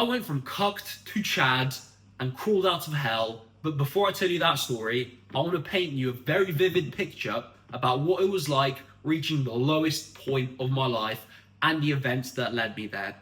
went from cucked to Chad and crawled out of hell, but before I tell you that story, I want to paint you a very vivid picture about what it was like reaching the lowest point of my life and the events that led me there.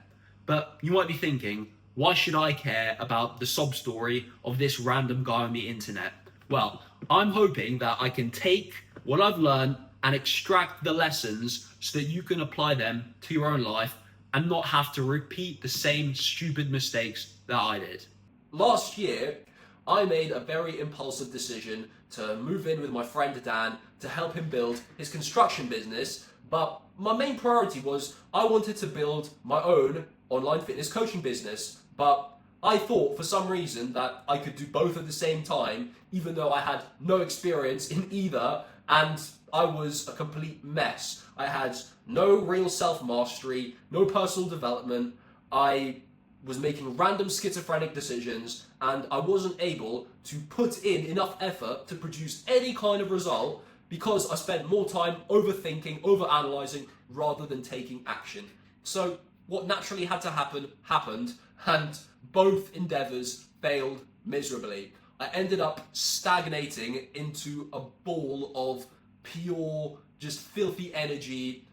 But you might be thinking, why should I care about the sob story of this random guy on the internet? Well, I'm hoping that I can take what I've learned and extract the lessons so that you can apply them to your own life and not have to repeat the same stupid mistakes that I did. Last year, I made a very impulsive decision to move in with my friend Dan to help him build his construction business, but my main priority was I wanted to build my own online fitness coaching business, but I thought for some reason that I could do both at the same time, even though I had no experience in either, and I was a complete mess. I had no real self-mastery, no personal development. I was making random schizophrenic decisions, and I wasn't able to put in enough effort to produce any kind of result because I spent more time overthinking, overanalyzing, rather than taking action. So what naturally had to happen, happened, and both endeavors failed miserably. I ended up stagnating into a ball of pure, just filthy energy,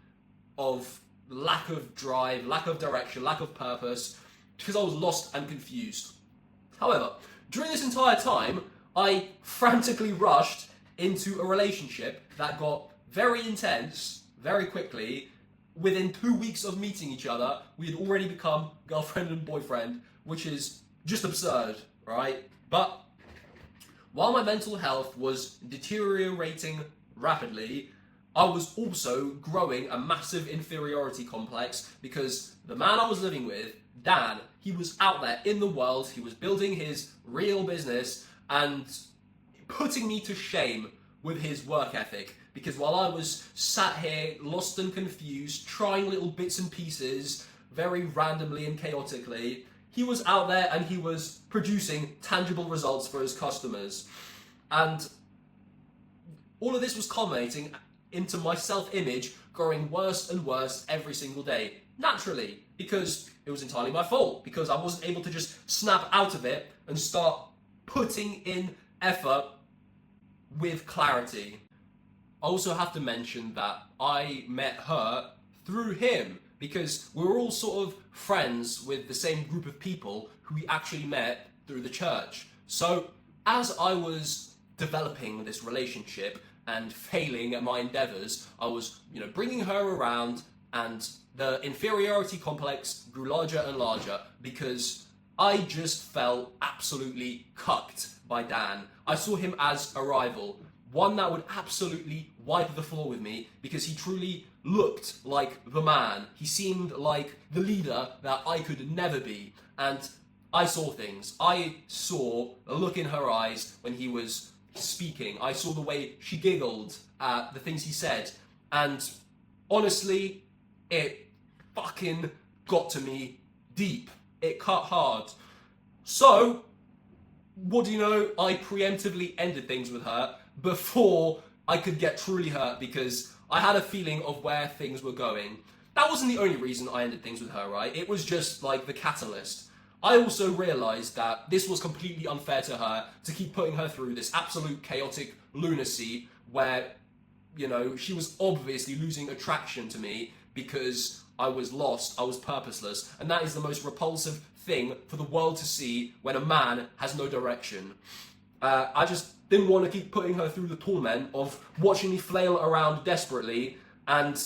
of lack of drive, lack of direction, lack of purpose, because I was lost and confused. However, during this entire time, I frantically rushed into a relationship that got very intense very quickly. Within 2 weeks of meeting each other, we had already become girlfriend and boyfriend, which is just absurd, right? But while my mental health was deteriorating rapidly, I was also growing a massive inferiority complex because the man I was living with, Dan, he was out there in the world, he was building his real business and putting me to shame with his work ethic. Because while I was sat here lost and confused, trying little bits and pieces very randomly and chaotically, he was out there and he was producing tangible results for his customers. And all of this was culminating into my self-image growing worse and worse every single day. Naturally, because it was entirely my fault, because I wasn't able to just snap out of it and start putting in effort with clarity. I also have to mention that I met her through him because we were all sort of friends with the same group of people who we actually met through the church. So as I was developing this relationship and failing at my endeavors, I was, bringing her around, and the inferiority complex grew larger and larger because I just felt absolutely cucked by Dan. I saw him as a rival, one that would absolutely wipe the floor with me because he truly looked like the man. He seemed like the leader that I could never be. And I saw things. I saw a look in her eyes when he was speaking. I saw the way she giggled at the things he said. And honestly, it fucking got to me deep. It cut hard. So, what do you know? I preemptively ended things with her before I could get truly hurt because I had a feeling of where things were going. That wasn't the only reason I ended things with her, right? It was just like the catalyst. I also realized that this was completely unfair to her to keep putting her through this absolute chaotic lunacy where, she was obviously losing attraction to me because I was lost, I was purposeless, and that is the most repulsive thing for the world to see when a man has no direction. I just didn't want to keep putting her through the torment of watching me flail around desperately, and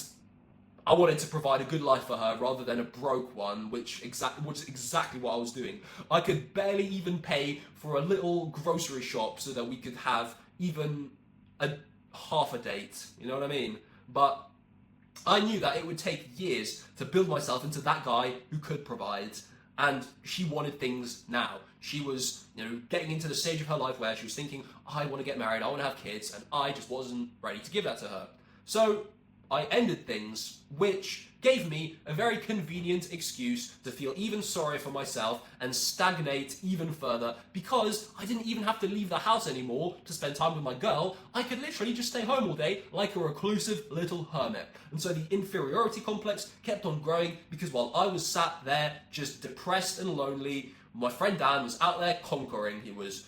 I wanted to provide a good life for her rather than a broke one, which was exactly what I was doing. I could barely even pay for a little grocery shop so that we could have even a half a date, you know what I mean? But I knew that it would take years to build myself into that guy who could provide, and she wanted things now. She was, getting into the stage of her life where she was thinking, I want to get married, I want to have kids, and I just wasn't ready to give that to her. So I ended things, which gave me a very convenient excuse to feel even sorry for myself and stagnate even further, because I didn't even have to leave the house anymore to spend time with my girl. I could literally just stay home all day like a reclusive little hermit. And so the inferiority complex kept on growing, because while I was sat there just depressed and lonely, my friend Dan was out there conquering. He was,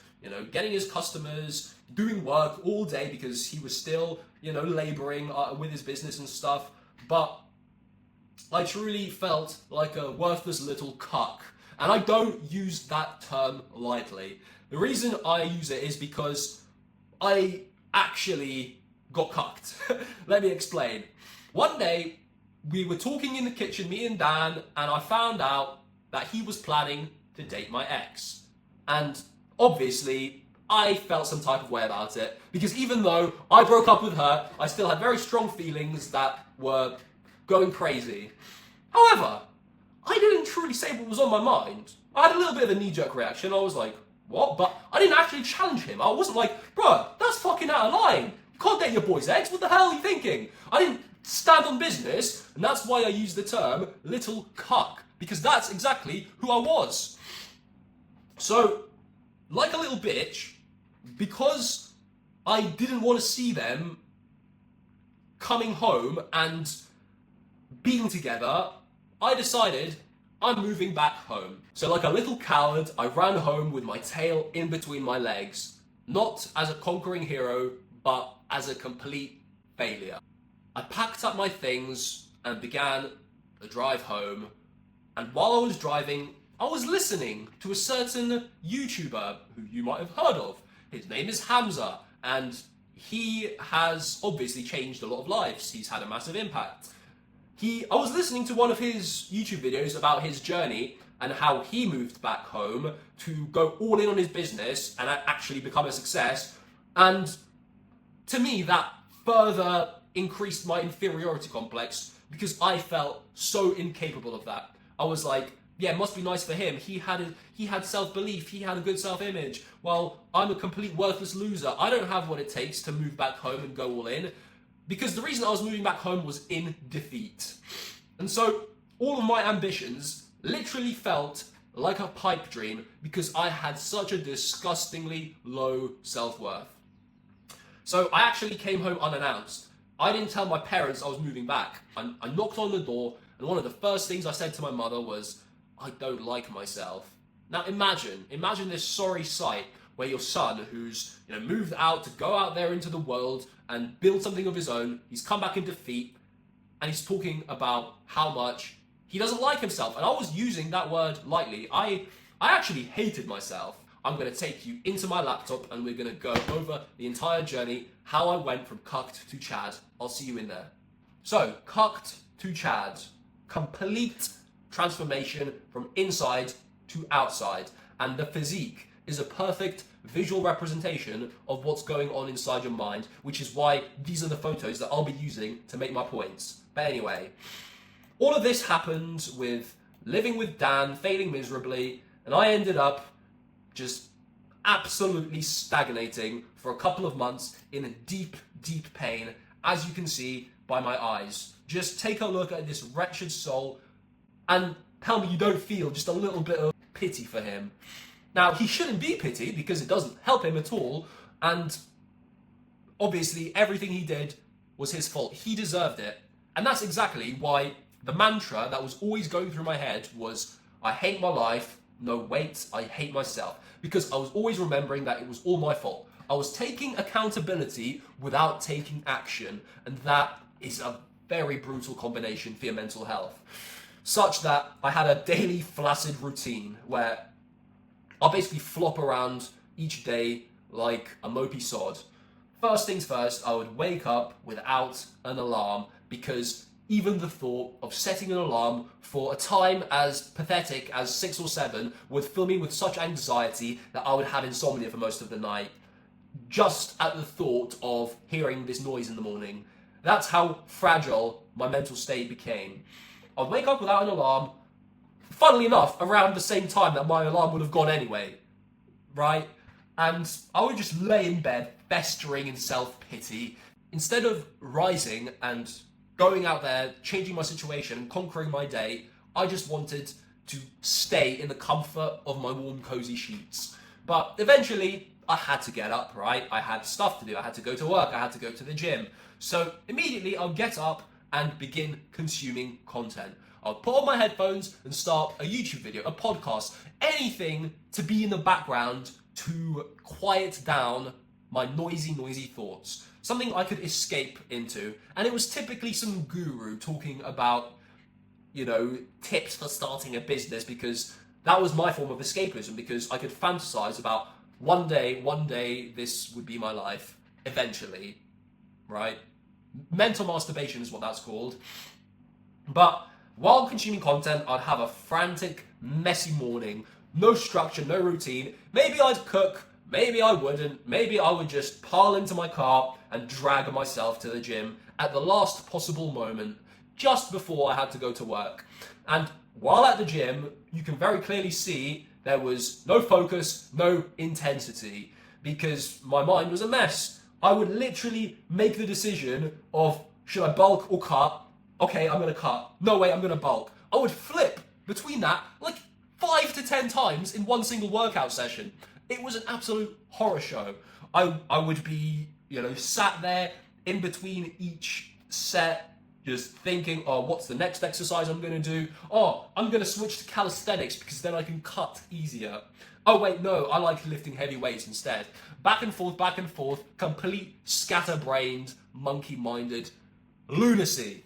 getting his customers, doing work all day because he was still, laboring with his business and stuff. But I truly felt like a worthless little cuck. And I don't use that term lightly. The reason I use it is because I actually got cucked. Let me explain. One day, we were talking in the kitchen, me and Dan, and I found out that he was planning to date my ex. And obviously, I felt some type of way about it, because even though I broke up with her, I still had very strong feelings that were going crazy. However, I didn't truly say what was on my mind. I had a little bit of a knee-jerk reaction. I was like, what? But I didn't actually challenge him. I wasn't like, bruh, that's fucking out of line. You can't date your boy's ex. What the hell are you thinking? I didn't stand on business, and that's why I used the term little cuck, because that's exactly who I was. So, like a little bitch, because I didn't want to see them coming home and being together, I decided I'm moving back home. So like a little coward, I ran home with my tail in between my legs, not as a conquering hero, but as a complete failure. I packed up my things and began the drive home, and while I was driving, I was listening to a certain YouTuber who you might have heard of. His name is Hamza, and he has obviously changed a lot of lives. He's had a massive impact. I was listening to one of his YouTube videos about his journey and how he moved back home to go all in on his business and actually become a success. And to me, that further increased my inferiority complex, because I felt so incapable of that. I was like, yeah, it must be nice for him. He had self-belief. He had a good self-image. Well, I'm a complete worthless loser. I don't have what it takes to move back home and go all in. Because the reason I was moving back home was in defeat. And so all of my ambitions literally felt like a pipe dream, because I had such a disgustingly low self-worth. So I actually came home unannounced. I didn't tell my parents I was moving back. I knocked on the door, and one of the first things I said to my mother was, I don't like myself. Now imagine this sorry sight where your son, who's moved out to go out there into the world and build something of his own, he's come back in defeat, and he's talking about how much he doesn't like himself. And I was using that word lightly. I actually hated myself. I'm going to take you into my laptop and we're going to go over the entire journey, how I went from cucked to Chad. I'll see you in there. So, cucked to Chad. Complete transformation from inside to outside. And the physique is a perfect visual representation of what's going on inside your mind, which is why these are the photos that I'll be using to make my points. But anyway, all of this happened with living with Dan, failing miserably, and I ended up just absolutely stagnating for a couple of months in deep, deep pain, as you can see by my eyes. Just take a look at this wretched soul and tell me you don't feel just a little bit of pity for him. Now, he shouldn't be pitied because it doesn't help him at all, and obviously everything he did was his fault. He deserved it. And that's exactly why the mantra that was always going through my head was, I hate my life, no wait, I hate myself. Because I was always remembering that it was all my fault. I was taking accountability without taking action, and that is a very brutal combination for your mental health. Such that I had a daily flaccid routine where I'll basically flop around each day like a mopey sod. First things first, I would wake up without an alarm, because even the thought of setting an alarm for a time as pathetic as 6 or 7 would fill me with such anxiety that I would have insomnia for most of the night, just at the thought of hearing this noise in the morning. That's how fragile my mental state became. I'd wake up without an alarm, funnily enough, around the same time that my alarm would have gone anyway, right? And I would just lay in bed, festering in self-pity, instead of rising and going out there, changing my situation and conquering my day. I just wanted to stay in the comfort of my warm, cozy sheets. But eventually, I had to get up, right? I had stuff to do. I had to go to work. I had to go to the gym. So immediately, I'll get up and begin consuming content. I'll put on my headphones and start a YouTube video, a podcast, anything to be in the background to quiet down my noisy thoughts. Something I could escape into. And it was typically some guru talking about, tips for starting a business, because that was my form of escapism, because I could fantasize about one day this would be my life, eventually, right? Mental masturbation is what that's called. But while consuming content, I'd have a frantic, messy morning, no structure, no routine. Maybe I'd cook, maybe I wouldn't, maybe I would just pile into my car and drag myself to the gym at the last possible moment, just before I had to go to work. And while at the gym, you can very clearly see there was no focus, no intensity, because my mind was a mess. I would literally make the decision of, should I bulk or cut? Okay, I'm gonna cut. No way, I'm gonna bulk. I would flip between that like 5 to 10 times in one single workout session. It was an absolute horror show. I would be, sat there in between each set, just thinking, oh, what's the next exercise I'm gonna do? Oh, I'm gonna switch to calisthenics because then I can cut easier. Oh wait, no, I like lifting heavy weights instead. Back and forth, complete scatterbrained, monkey-minded lunacy.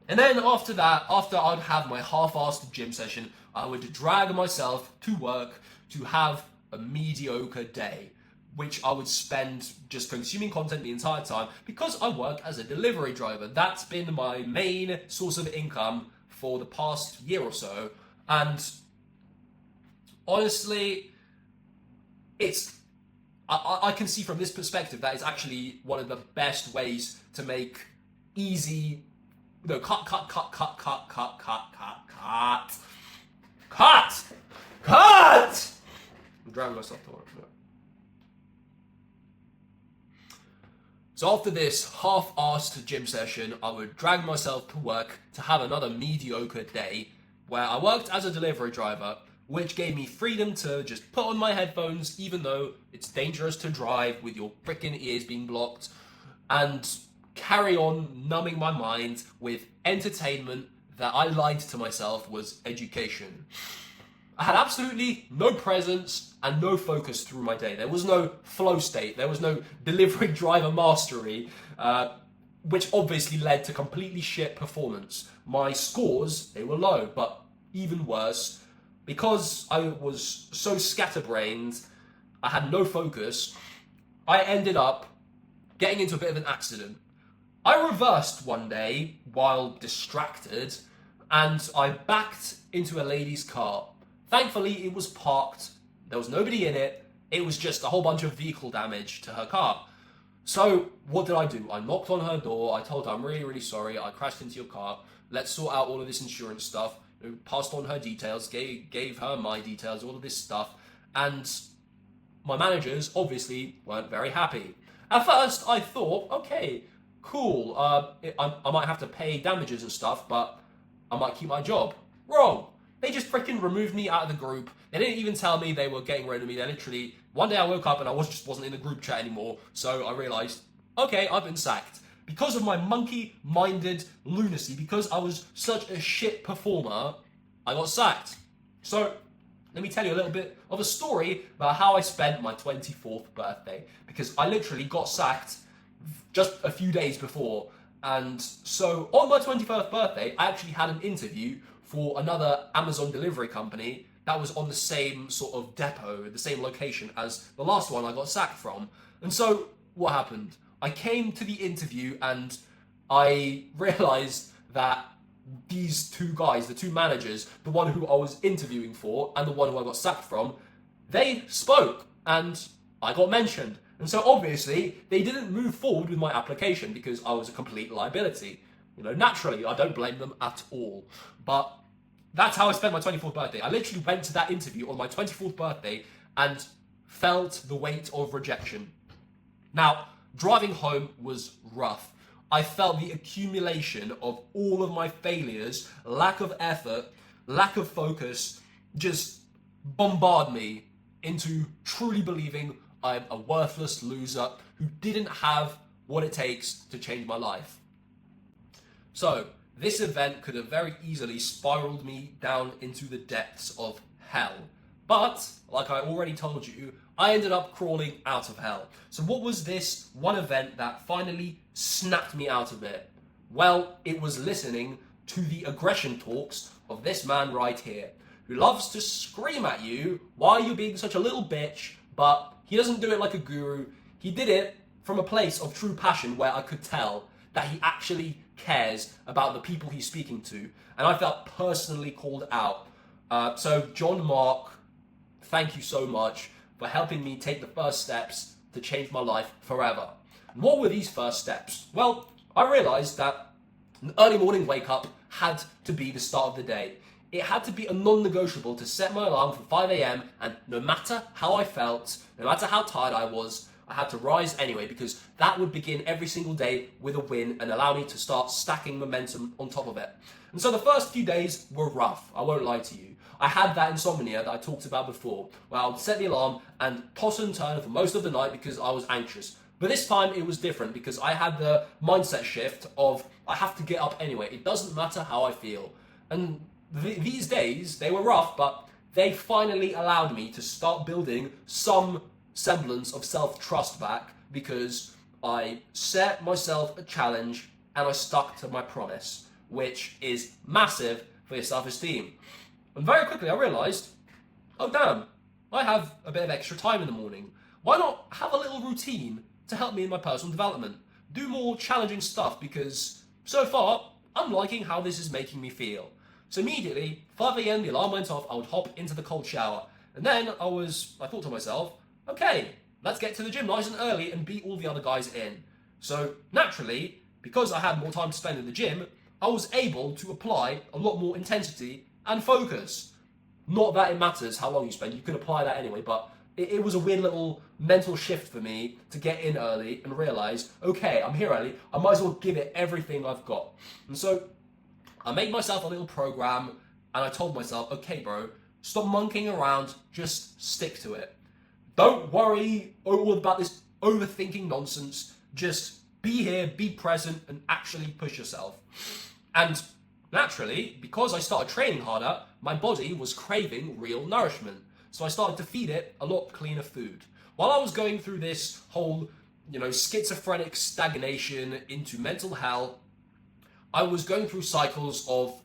And then after that, after I'd have my half-assed gym session, I would drag myself to work to have a mediocre day, which I would spend just consuming content the entire time, because I work as a delivery driver. That's been my main source of income for the past year or so. And honestly, I can see from this perspective that it's actually one of the best ways to make easy, cut. I'm dragging myself to work. So after this half-assed gym session, I would drag myself to work to have another mediocre day where I worked as a delivery driver, which gave me freedom to just put on my headphones, even though it's dangerous to drive with your freaking ears being blocked, and carry on numbing my mind with entertainment that I lied to myself was education. I had absolutely no presence and no focus through my day. There was no flow state. There was no delivery driver mastery, which obviously led to completely shit performance. My scores, they were low, but even worse, because I was so scatterbrained, I had no focus, I ended up getting into a bit of an accident. I reversed one day while distracted, and I backed into a lady's car. Thankfully, it was parked, there was nobody in it, it was just a whole bunch of vehicle damage to her car. So, what did I do? I knocked on her door, I told her, I'm really sorry, I crashed into your car, let's sort out all of this insurance stuff, passed on her details, gave her my details, all of this stuff, and my managers obviously weren't very happy. At first, I thought, okay, cool, I might have to pay damages and stuff, but I might keep my job. Wrong. They just freaking removed me out of the group. They didn't even tell me they were getting rid of me. They literally, one day I woke up and I just wasn't in the group chat anymore. So I realized, okay, I've been sacked. Because of my monkey-minded lunacy, because I was such a shit performer, I got sacked. So let me tell you a little bit of a story about how I spent my 24th birthday. Because I literally got sacked just a few days before. And so on my 21st birthday, I actually had an interview for another Amazon delivery company that was on the same sort of depot, the same location as the last one I got sacked from. And so what happened? I came to the interview and I realized that these two guys, the two managers, the one who I was interviewing for and the one who I got sacked from, they spoke and I got mentioned. And so obviously they didn't move forward with my application because I was a complete liability. Naturally, I don't blame them at all. But that's how I spent my 24th birthday. I literally went to that interview on my 24th birthday and felt the weight of rejection. Now, driving home was rough. I felt the accumulation of all of my failures, lack of effort, lack of focus, just bombard me into truly believing I'm a worthless loser who didn't have what it takes to change my life. So, this event could have very easily spiraled me down into the depths of hell. But, like I already told you, I ended up crawling out of hell. So what was this one event that finally snapped me out of it? Well, it was listening to the aggression talks of this man right here, who loves to scream at you why you're being such a little bitch, but he doesn't do it like a guru. He did it from a place of true passion where I could tell that he actually cares about the people he's speaking to. And I felt personally called out. So John Mark, thank you so much for helping me take the first steps to change my life forever. And what were these first steps? Well, I realized that an early morning wake up had to be the start of the day. It had to be a non-negotiable to set my alarm for 5 a.m. and no matter how I felt, no matter how tired I was, I had to rise anyway because that would begin every single day with a win and allow me to start stacking momentum on top of it. And so the first few days were rough, I won't lie to you. I had that insomnia that I talked about before, where I would set the alarm and toss and turn for most of the night because I was anxious. But this time it was different because I had the mindset shift of I have to get up anyway. It doesn't matter how I feel. And these days, they were rough, but they finally allowed me to start building some semblance of self-trust back because I set myself a challenge and I stuck to my promise, which is massive for your self-esteem. And very quickly I realized, oh damn, I have a bit of extra time in the morning. Why not have a little routine to help me in my personal development? Do more challenging stuff because so far I'm liking how this is making me feel. So immediately, 5 a.m. the alarm went off, I would hop into the cold shower. And then I thought to myself, okay, let's get to the gym nice and early and beat all the other guys in. So naturally, because I had more time to spend in the gym, I was able to apply a lot more intensity and focus. Not that it matters how long you spend, you can apply that anyway, but it was a weird little mental shift for me to get in early and realize, okay, I'm here early, I might as well give it everything I've got. And so I made myself a little program and I told myself, okay bro, stop monkeying around, just stick to it. Don't worry all about this overthinking nonsense, just be here, be present and actually push yourself. And naturally, because I started training harder, my body was craving real nourishment. So I started to feed it a lot cleaner food. While I was going through this whole, schizophrenic stagnation into mental hell, I was going through cycles of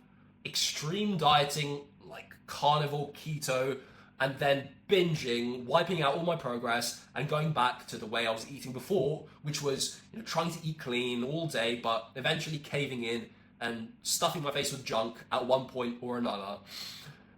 extreme dieting, like carnivore, keto, and then binging, wiping out all my progress, and going back to the way I was eating before, which was trying to eat clean all day, but eventually caving in and stuffing my face with junk at one point or another.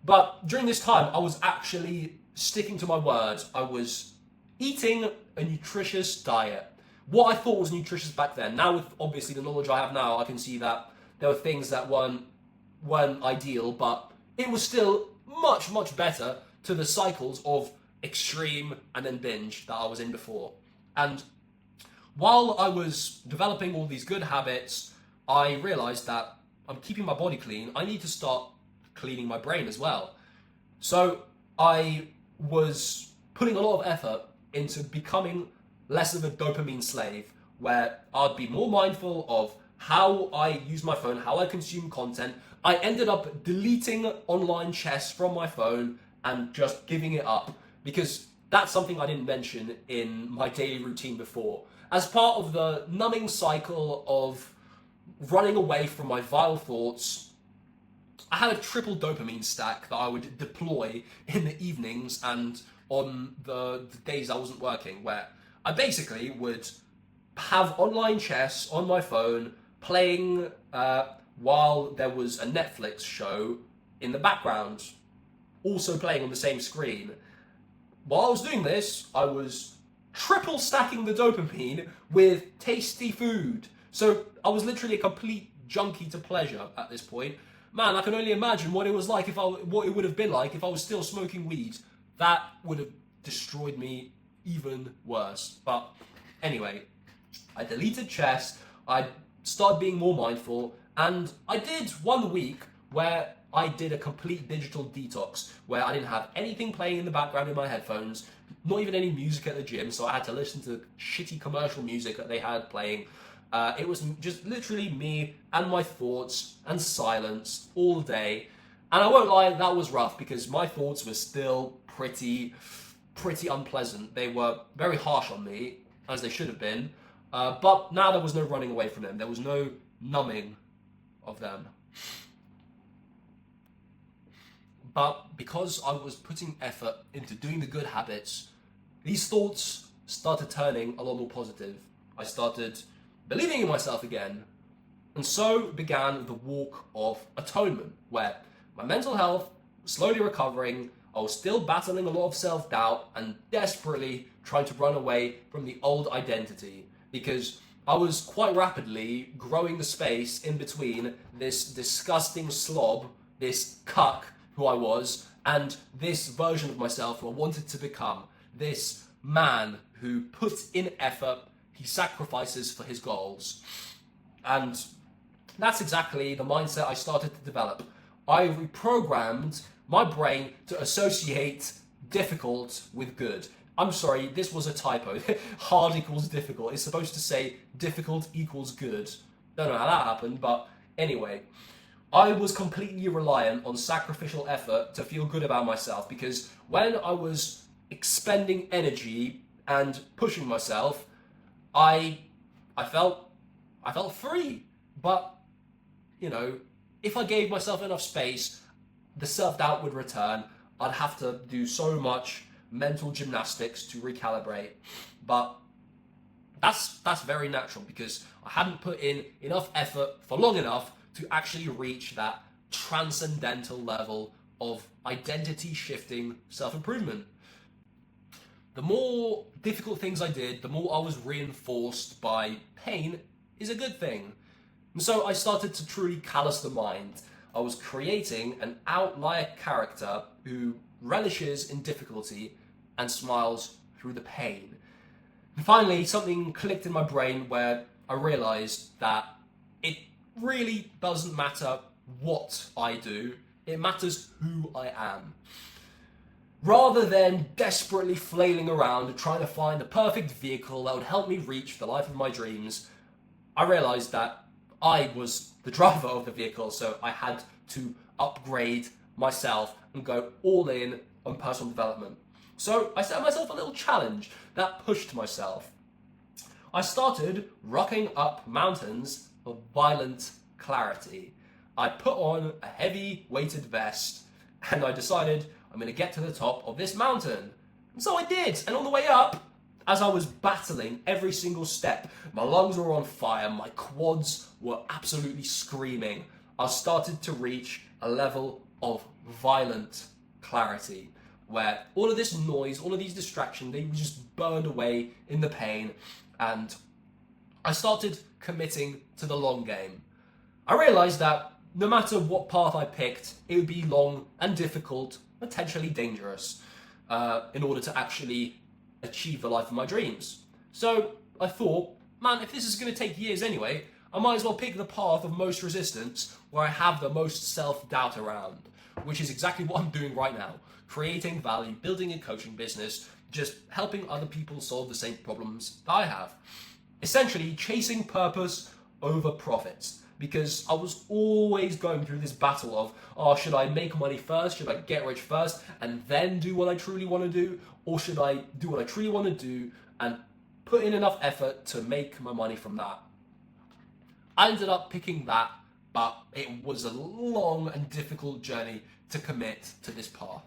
But during this time, I was actually sticking to my word. I was eating a nutritious diet. What I thought was nutritious back then, now with obviously the knowledge I have now, I can see that there were things that weren't ideal, but it was still much, much better to the cycles of extreme and then binge that I was in before. And while I was developing all these good habits, I realized that I'm keeping my body clean. I need to start cleaning my brain as well. So I was putting a lot of effort into becoming less of a dopamine slave, where I'd be more mindful of how I use my phone, how I consume content. I ended up deleting online chess from my phone and just giving it up because that's something I didn't mention in my daily routine before. As part of the numbing cycle of running away from my vile thoughts, I had a triple dopamine stack that I would deploy in the evenings and on the days I wasn't working, where I basically would have online chess on my phone playing while there was a Netflix show in the background, also playing on the same screen. While I was doing this, I was triple stacking the dopamine with tasty food. So I was literally a complete junkie to pleasure at this point. Man, I can only imagine what it was like what it would have been like if I was still smoking weed. That would have destroyed me even worse. But anyway, I deleted chess. I started being more mindful, and I did 1 week where I did a complete digital detox, where I didn't have anything playing in the background in my headphones, not even any music at the gym, so I had to listen to shitty commercial music that they had playing. It was just literally me and my thoughts and silence all day. And I won't lie, that was rough because my thoughts were still pretty unpleasant. They were very harsh on me, as they should have been. But now there was no running away from them. There was no numbing of them. But because I was putting effort into doing the good habits, these thoughts started turning a lot more positive. I started believing in myself again. And so began the walk of atonement, where my mental health was slowly recovering. I was still battling a lot of self-doubt and desperately trying to run away from the old identity, because I was quite rapidly growing the space in between this disgusting slob, this cuck who I was, and this version of myself who I wanted to become, this man who puts in effort, he sacrifices for his goals. And that's exactly the mindset I started to develop. I reprogrammed my brain to associate difficult with good. I'm sorry, this was a typo. Hard equals difficult. It's supposed to say difficult equals good. Don't know how that happened, but anyway. I was completely reliant on sacrificial effort to feel good about myself, because when I was expending energy and pushing myself, I felt free. But, you know, if I gave myself enough space, the self-doubt would return. I'd have to do so much mental gymnastics to recalibrate. But that's very natural, because I hadn't put in enough effort for long enough to actually reach that transcendental level of identity shifting self-improvement. The more difficult things I did, the more I was reinforced by pain is a good thing. And so I started to truly callous the mind. I was creating an outlier character who relishes in difficulty and smiles through the pain. And finally, something clicked in my brain where I realized that it really doesn't matter what I do, it matters who I am. Rather than desperately flailing around and trying to find the perfect vehicle that would help me reach the life of my dreams, I realized that I was the driver of the vehicle, so I had to upgrade myself and go all in on personal development. So I set myself a little challenge that pushed myself. I started rocking up mountains of violent clarity. I put on a heavy weighted vest and I decided I'm going to get to the top of this mountain. And so I did. And on the way up, as I was battling every single step, my lungs were on fire, my quads were absolutely screaming. I started to reach a level of violent clarity where all of this noise, all of these distractions, they just burned away in the pain, and I started committing to the long game. I realized that no matter what path I picked, it would be long and difficult, potentially dangerous, in order to actually achieve the life of my dreams. So I thought, man, if this is going to take years anyway, I might as well pick the path of most resistance, where I have the most self-doubt around, which is exactly what I'm doing right now. Creating value, building a coaching business, just helping other people solve the same problems that I have. Essentially, chasing purpose over profits. Because I was always going through this battle of, oh, should I make money first? Should I get rich first and then do what I truly want to do? Or should I do what I truly want to do and put in enough effort to make my money from that? I ended up picking that, but it was a long and difficult journey to commit to this path.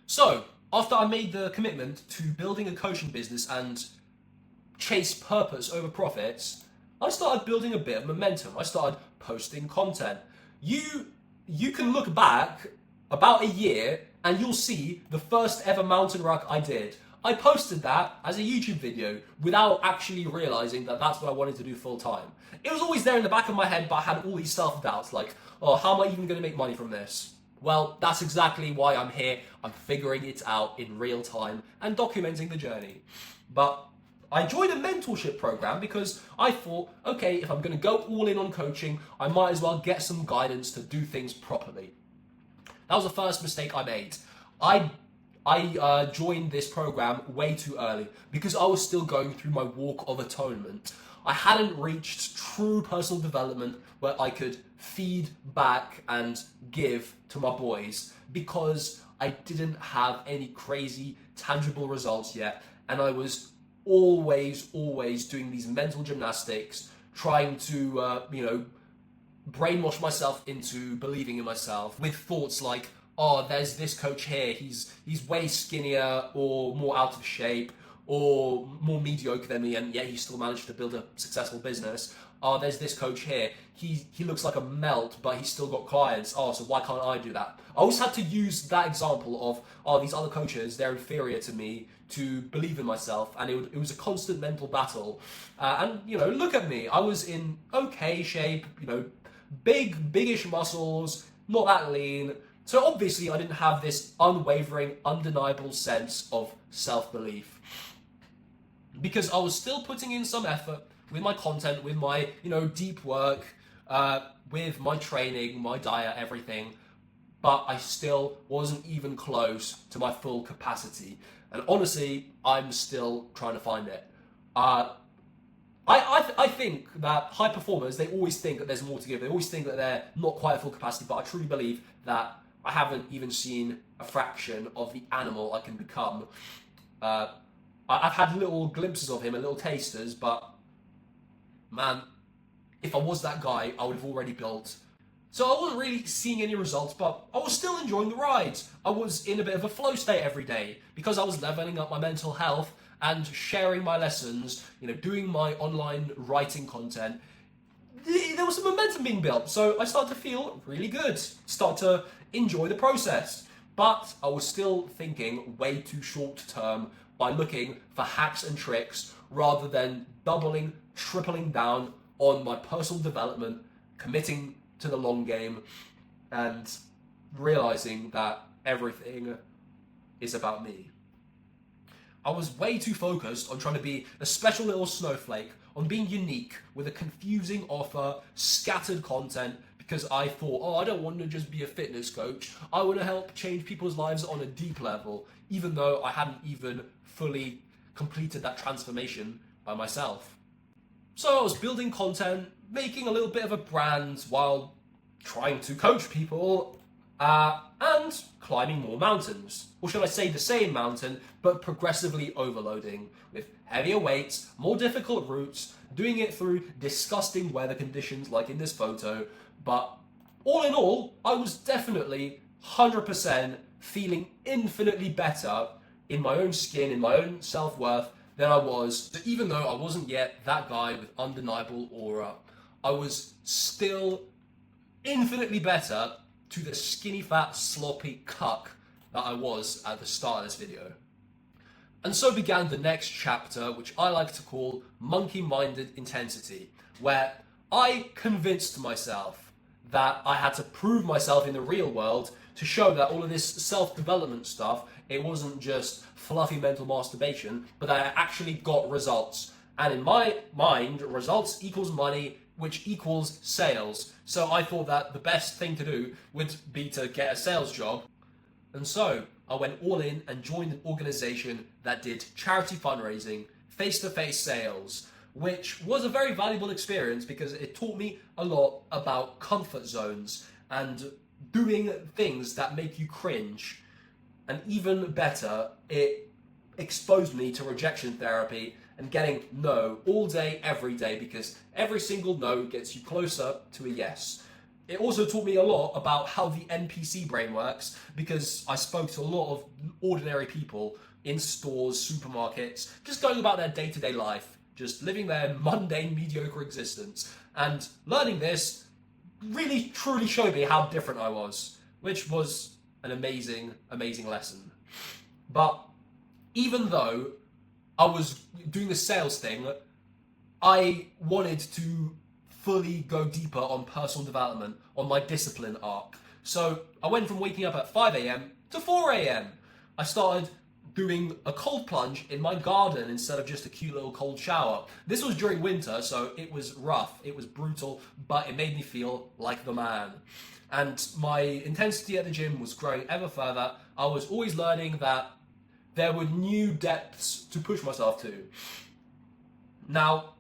So, after I made the commitment to building a coaching business and chase purpose over profits, I started building a bit of momentum. I started posting content. You can look back about a year and you'll see the first ever mountain ruck I did. I posted that as a YouTube video without actually realizing that that's what I wanted to do full time. It was always there in the back of my head, but I had all these self-doubts like, oh, how am I even going to make money from this? Well, that's exactly why I'm here. I'm figuring it out in real time and documenting the journey. But I joined a mentorship program because I thought, okay, if I'm going to go all in on coaching, I might as well get some guidance to do things properly. That was the first mistake I made. I joined this program way too early because I was still going through my walk of atonement. I hadn't reached true personal development where I could feed back and give to my boys because I didn't have any crazy tangible results yet, and I was always doing these mental gymnastics, trying to brainwash myself into believing in myself with thoughts like, oh, there's this coach here, he's way skinnier or more out of shape or more mediocre than me, and yet he still managed to build a successful business. Oh, there's this coach here, he looks like a melt, but he's still got clients. Oh, so why can't I do that? I always had to use that example of, oh, these other coaches, they're inferior to me, to believe in myself, and it was a constant mental battle. And look at me, I was in okay shape, biggish muscles, not that lean. So obviously I didn't have this unwavering, undeniable sense of self-belief. Because I was still putting in some effort with my content, with my, deep work, with my training, my diet, everything. But I still wasn't even close to my full capacity. And honestly, I'm still trying to find it. I think that high performers, they always think that there's more to give. They always think that they're not quite at full capacity, but I truly believe that I haven't even seen a fraction of the animal I can become. I've had little glimpses of him and little tasters, but man, if I was that guy, I would have already built. So I wasn't really seeing any results, but I was still enjoying the rides. I was in a bit of a flow state every day because I was leveling up my mental health and sharing my lessons, doing my online writing content. There was some momentum being built, so I started to feel really good, start to enjoy the process. But I was still thinking way too short term by looking for hacks and tricks rather than doubling, tripling down on my personal development, committing to the long game, and realizing that everything is about me. I was way too focused on trying to be a special little snowflake, on being unique with a confusing offer, scattered content, because I thought, oh, I don't want to just be a fitness coach. I want to help change people's lives on a deep level, even though I hadn't even fully completed that transformation by myself. So I was building content, making a little bit of a brand while trying to coach people, and climbing more mountains. Or should I say the same mountain, but progressively overloading with heavier weights, more difficult routes, doing it through disgusting weather conditions like in this photo. But all in all, I was definitely 100% feeling infinitely better in my own skin, in my own self-worth than I was. So even though I wasn't yet that guy with undeniable aura, I was still infinitely better to the skinny fat sloppy cuck that I was at the start of this video. And so began the next chapter, which I like to call monkey-minded intensity, where I convinced myself that I had to prove myself in the real world to show that all of this self-development stuff, it wasn't just fluffy mental masturbation, but that I actually got results. And in my mind, results equals money, which equals sales. So I thought that the best thing to do would be to get a sales job. And so I went all in and joined an organization that did charity fundraising, face-to-face sales, which was a very valuable experience because it taught me a lot about comfort zones and doing things that make you cringe. And even better, it exposed me to rejection therapy and getting no all day, every day, because every single no gets you closer to a yes. It also taught me a lot about how the NPC brain works because I spoke to a lot of ordinary people in stores, supermarkets, just going about their day-to-day life, just living their mundane, mediocre existence. And learning this really, truly showed me how different I was, which was an amazing, amazing lesson. But even though I was doing the sales thing, I wanted to fully go deeper on personal development, on my discipline arc. So I went from waking up at 5 a.m. to 4 a.m. I started doing a cold plunge in my garden instead of just a cute little cold shower. This was during winter, so it was rough, it was brutal, but it made me feel like the man. And my intensity at the gym was growing ever further. I was always learning that there were new depths to push myself to. Now,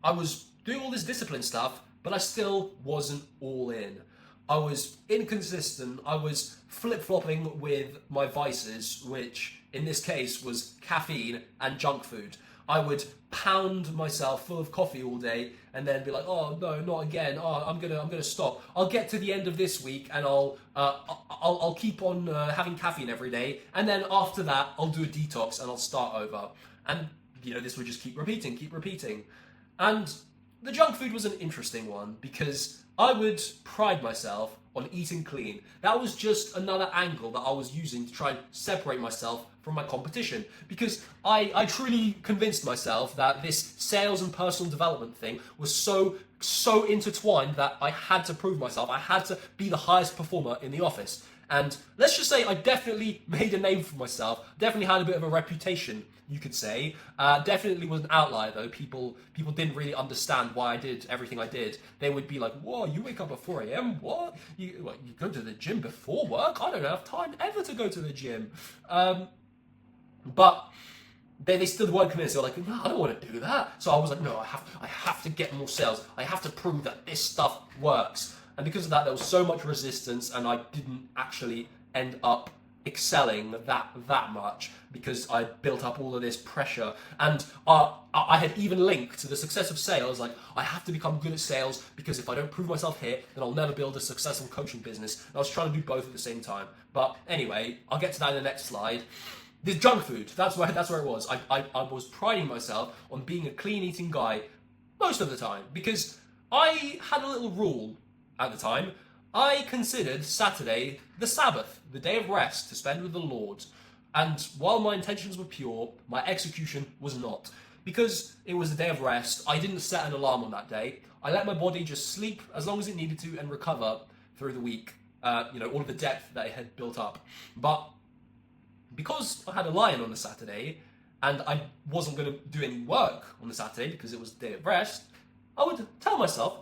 I was doing all this discipline stuff, but I still wasn't all in. I was inconsistent. I was flip-flopping with my vices, which in this case was caffeine and junk food. I would pound myself full of coffee all day and then be like, oh no, not again. Oh, I'm gonna stop. I'll get to the end of this week and I'll keep on having caffeine every day, and then after that I'll do a detox and I'll start over. And this would just keep repeating. And the junk food was an interesting one because I would pride myself on eating clean. That was just another angle that I was using to try and separate myself from my competition, because I truly convinced myself that this sales and personal development thing was so intertwined that I had to prove myself. I had to be the highest performer in the office. And let's just say I definitely made a name for myself, definitely had a bit of a reputation, you could say. Definitely was an outlier though. People didn't really understand why I did everything I did. They would be like, whoa, you wake up at 4 a.m? What? You go to the gym before work? I don't have time ever to go to the gym. But they still weren't convinced. They were like, no, I don't want to do that. So I was like, no, I have to get more sales. I have to prove that this stuff works. And because of that, there was so much resistance, and I didn't actually end up excelling that much because I built up all of this pressure. And I had even linked to the success of sales, like, I have to become good at sales because if I don't prove myself here, then I'll never build a successful coaching business. And I was trying to do both at the same time. But anyway, I'll get to that in the next slide. This junk food, that's where it was. I was priding myself on being a clean eating guy most of the time because I had a little rule at the time. I considered Saturday the Sabbath, the day of rest to spend with the Lord. And while my intentions were pure, my execution was not. Because it was a day of rest, I didn't set an alarm on that day. I let my body just sleep as long as it needed to and recover through the week, all of the depth that it had built up. But because I had a lion on the Saturday, and I wasn't going to do any work on the Saturday because it was a day of rest, I would tell myself,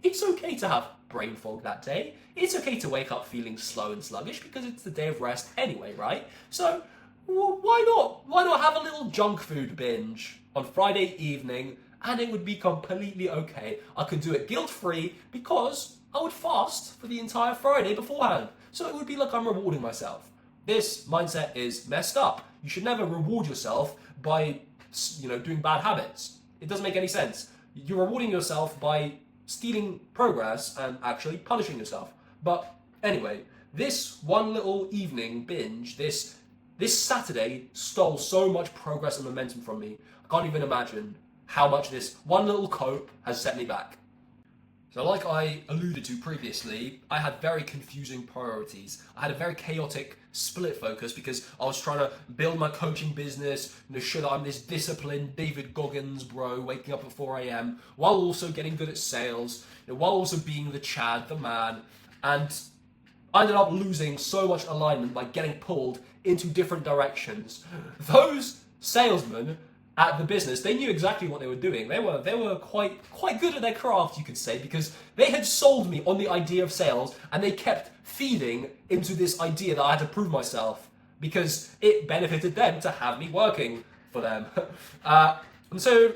it's okay to have brain fog that day. It's okay to wake up feeling slow and sluggish because it's the day of rest anyway, right? So why not? Why not have a little junk food binge on Friday evening, and it would be completely okay. I could do it guilt-free because I would fast for the entire Friday beforehand. So it would be like I'm rewarding myself. This mindset is messed up. You should never reward yourself by, doing bad habits. It doesn't make any sense. You're rewarding yourself by stealing progress and actually punishing yourself. But anyway, this one little evening binge, this Saturday stole so much progress and momentum from me. I can't even imagine how much this one little cope has set me back. So like I alluded to previously, I had very confusing priorities. I had a very chaotic split focus because I was trying to build my coaching business, show that I'm this disciplined David Goggins bro waking up at 4 a.m, while also getting good at sales, while also being the Chad, the man. And I ended up losing so much alignment by getting pulled into different directions. Those salesmen at the business, they knew exactly what they were doing. They were quite good at their craft, you could say, because they had sold me on the idea of sales, and they kept feeding into this idea that I had to prove myself because it benefited them to have me working for them. And so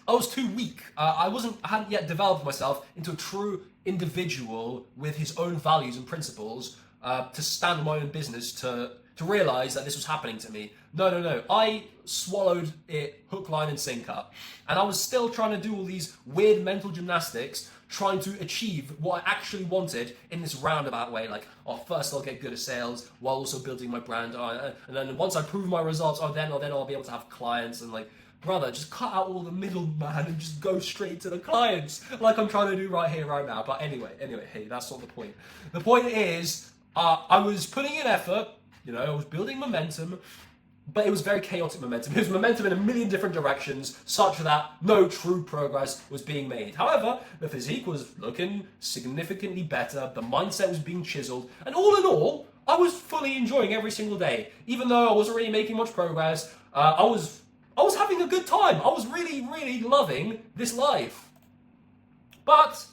I was too weak. I hadn't yet developed myself into a true individual with his own values and principles to stand on my own business, to realize that this was happening to me. No. I swallowed it hook, line, and sinker. And I was still trying to do all these weird mental gymnastics, trying to achieve what I actually wanted in this roundabout way. Like, first I'll get good at sales while also building my brand. And then once I prove my results, then I'll be able to have clients. And like, brother, just cut out all the middleman and just go straight to the clients, like I'm trying to do right here, right now. But anyway, hey, that's not the point. The point is, I was putting in effort, I was building momentum, but it was very chaotic momentum. It was momentum in a million different directions, such that no true progress was being made. However, the physique was looking significantly better, the mindset was being chiseled, and all in all, I was fully enjoying every single day, even though I wasn't really making much progress. I was having a good time. I was really, really loving this life. But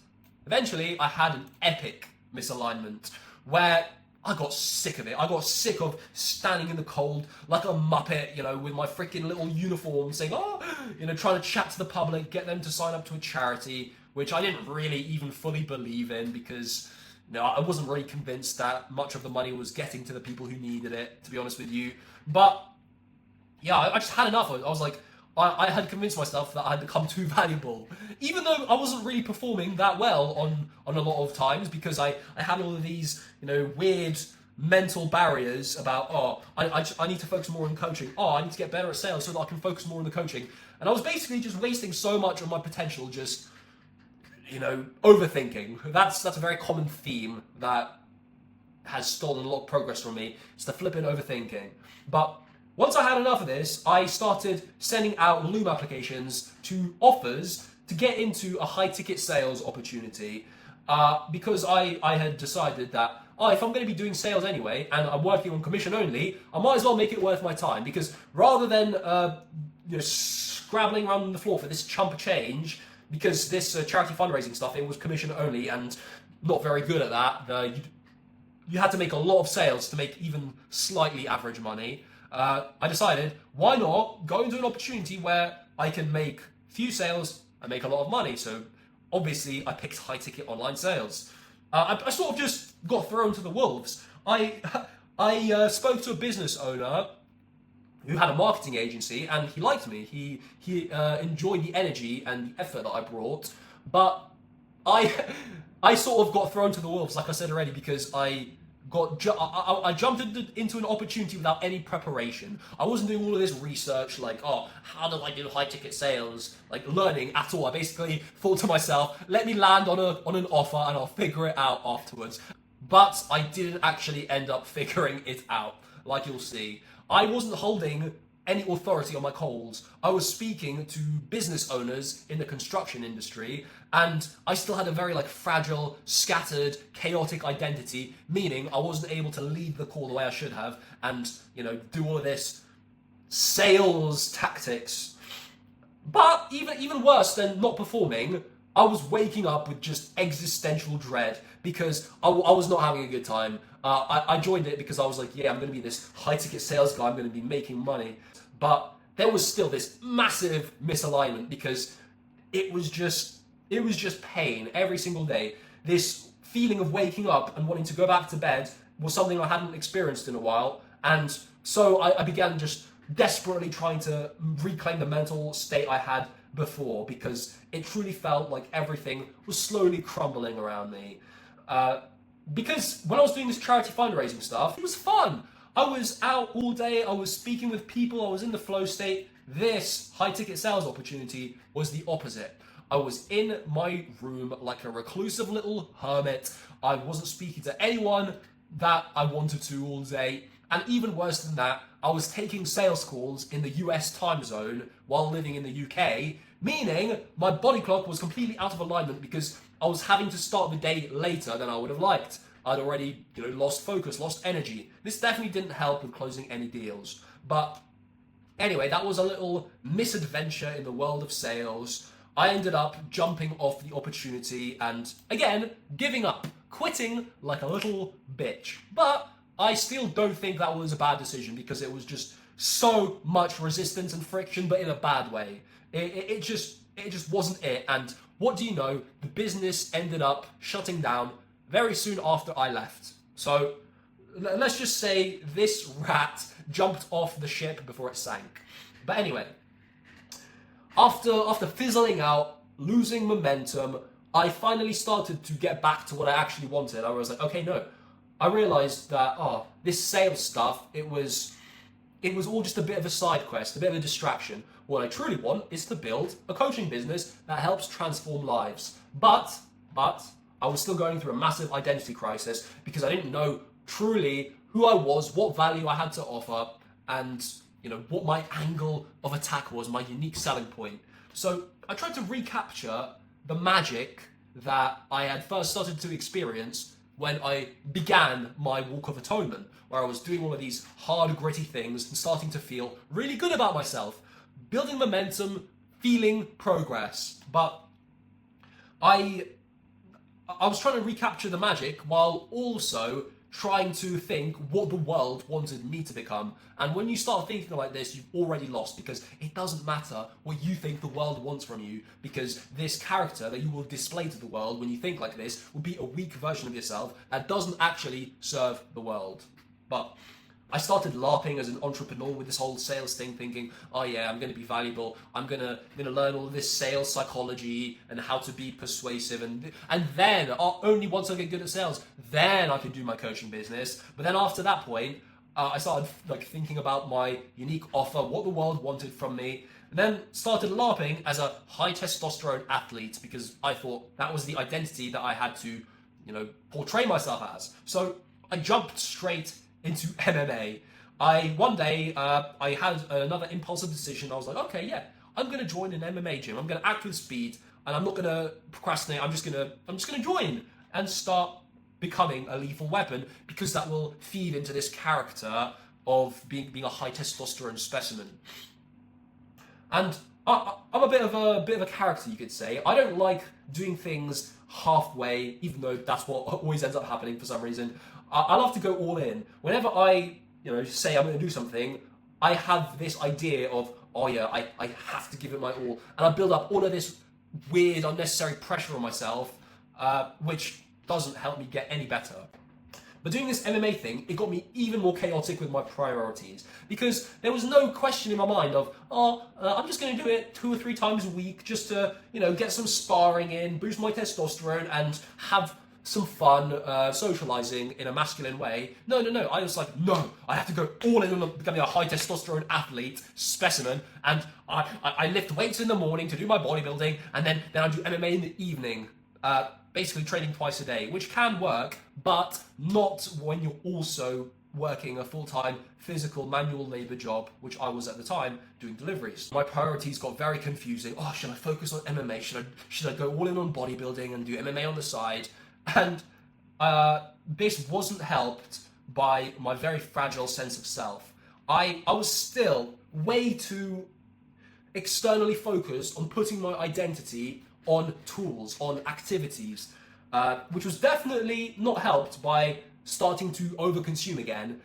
eventually, I had an epic misalignment where I got sick of it. I got sick of standing in the cold like a muppet, with my freaking little uniform saying, trying to chat to the public, get them to sign up to a charity, which I didn't really even fully believe in because, I wasn't really convinced that much of the money was getting to the people who needed it, to be honest with you. But, yeah, I just had enough of it. I was like, I had convinced myself that I had become too valuable, even though I wasn't really performing that well on a lot of times because I had all of these, weird mental barriers about, I need to focus more on coaching. I need to get better at sales so that I can focus more on the coaching. And I was basically just wasting so much of my potential just, overthinking. That's a very common theme that has stolen a lot of progress from me. It's the flipping overthinking. But once I had enough of this, I started sending out Loom applications to offers to get into a high-ticket sales opportunity because I had decided that, if I'm going to be doing sales anyway and I'm working on commission only, I might as well make it worth my time because rather than scrabbling around the floor for this chump of change, because this charity fundraising stuff, it was commission only and not very good at that. You had to make a lot of sales to make even slightly average money. I decided, why not go into an opportunity where I can make few sales and make a lot of money? So obviously I picked high ticket online sales. I sort of just got thrown to the wolves. I spoke to a business owner who had a marketing agency and he liked me. He enjoyed the energy and the effort that I brought, but I sort of got thrown to the wolves, like I said already, because I jumped into an opportunity without any preparation. I wasn't doing all of this research, like, how do I do high ticket sales, like learning at all. I basically thought to myself, let me land on an offer and I'll figure it out afterwards. But I didn't actually end up figuring it out, like you'll see. I wasn't holding any authority on my calls. I was speaking to business owners in the construction industry, and I still had a very fragile, scattered, chaotic identity, meaning I wasn't able to lead the call the way I should have and, do all of this sales tactics. But even worse than not performing, I was waking up with just existential dread because I was not having a good time. I joined it because I was like, yeah, I'm going to be this high-ticket sales guy. I'm going to be making money. But there was still this massive misalignment because it was just pain every single day. This feeling of waking up and wanting to go back to bed was something I hadn't experienced in a while. And so I began just desperately trying to reclaim the mental state I had before because it truly felt like everything was slowly crumbling around me. Because when I was doing this charity fundraising stuff, it was fun. I was out all day, I was speaking with people, I was in the flow state. This high ticket sales opportunity was the opposite. I was in my room like a reclusive little hermit. I wasn't speaking to anyone that I wanted to all day. And even worse than that, I was taking sales calls in the US time zone while living in the UK, meaning my body clock was completely out of alignment because I was having to start the day later than I would have liked. I'd already, lost focus, lost energy. This definitely didn't help with closing any deals. But anyway, that was a little misadventure in the world of sales. I ended up jumping off the opportunity and, again, giving up, quitting like a little bitch. But I still don't think that was a bad decision because it was just so much resistance and friction, but in a bad way. It just wasn't it. And what do you know? The business ended up shutting down very soon after I left. So let's just say this rat jumped off the ship before it sank. But anyway, after fizzling out, losing momentum, I finally started to get back to what I actually wanted. I was like, okay, no. I realized that, this sales stuff, it was all just a bit of a side quest, a bit of a distraction. What I truly want is to build a coaching business that helps transform lives. But I was still going through a massive identity crisis because I didn't know truly who I was, what value I had to offer, and what my angle of attack was, my unique selling point. So I tried to recapture the magic that I had first started to experience when I began my walk of atonement, where I was doing all of these hard, gritty things and starting to feel really good about myself, building momentum, feeling progress. But I was trying to recapture the magic while also trying to think what the world wanted me to become. And when you start thinking like this, you've already lost, because it doesn't matter what you think the world wants from you, because this character that you will display to the world when you think like this will be a weak version of yourself that doesn't actually serve the world. But I started LARPing as an entrepreneur with this whole sales thing, thinking, oh yeah, I'm going to be valuable. I'm gonna learn all of this sales psychology and how to be persuasive, and then only once I get good at sales, then I can do my coaching business. But then after that point, I started thinking about my unique offer, what the world wanted from me, and then started LARPing as a high testosterone athlete, because I thought that was the identity that I had to, portray myself as. So I jumped straight into MMA. One day I had another impulsive decision. I was like, okay, yeah, I'm gonna join an MMA gym. I'm gonna act with speed, and I'm not gonna procrastinate. I'm just gonna join and start becoming a lethal weapon, because that will feed into this character of being a high testosterone specimen. And I'm a bit of a character, you could say. I don't like doing things halfway, even though that's what always ends up happening for some reason. I love to go all in. Whenever I, say I'm going to do something, I have this idea of, oh yeah, I have to give it my all, and I build up all of this weird, unnecessary pressure on myself, which doesn't help me get any better. But doing this MMA thing, it got me even more chaotic with my priorities, because there was no question in my mind of, I'm just going to do it 2 or 3 times a week just to, get some sparring in, boost my testosterone, and have some fun socializing in a masculine way. No. I was like, no, I have to go all in on becoming a high testosterone athlete specimen, and I lift weights in the morning to do my bodybuilding, and then I do MMA in the evening. Basically training twice a day, which can work, but not when you're also working a full-time physical manual labor job, which I was at the time, doing deliveries. My priorities got very confusing. Oh, should I focus on MMA? Should I go all in on bodybuilding and do MMA on the side? And this wasn't helped by my very fragile sense of self. I was still way too externally focused on putting my identity on tools, on activities, which was definitely not helped by starting to overconsume again.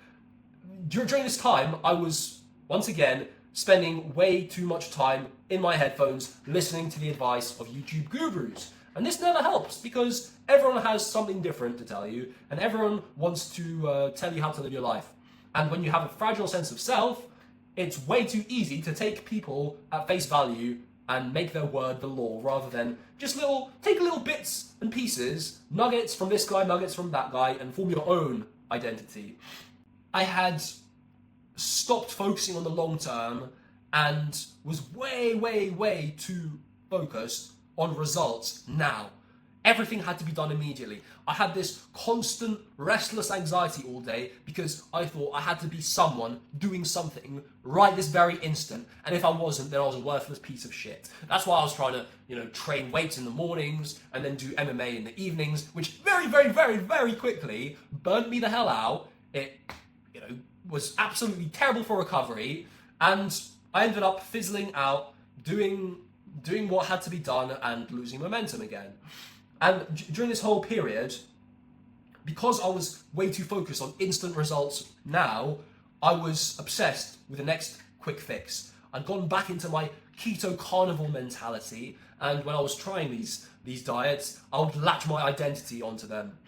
During this time, I was, once again, spending way too much time in my headphones listening to the advice of YouTube gurus. And this never helps, because everyone has something different to tell you, and everyone wants to tell you how to live your life. And when you have a fragile sense of self, it's way too easy to take people at face value and make their word the law, rather than just take little bits and pieces, nuggets from this guy, nuggets from that guy, and form your own identity. I had stopped focusing on the long term and was way too focused on results now. Everything had to be done immediately. I had this constant restless anxiety all day, because I thought I had to be someone doing something right this very instant, and if I wasn't, then I was a worthless piece of shit. That's why I was trying to, train weights in the mornings and then do MMA in the evenings, which very quickly burned me the hell out. It, was absolutely terrible for recovery, and I ended up fizzling out, doing what had to be done and losing momentum again. And during this whole period, because I was way too focused on instant results now, I was obsessed with the next quick fix. I'd gone back into my keto carnivore mentality, and when I was trying these diets, I would latch my identity onto them.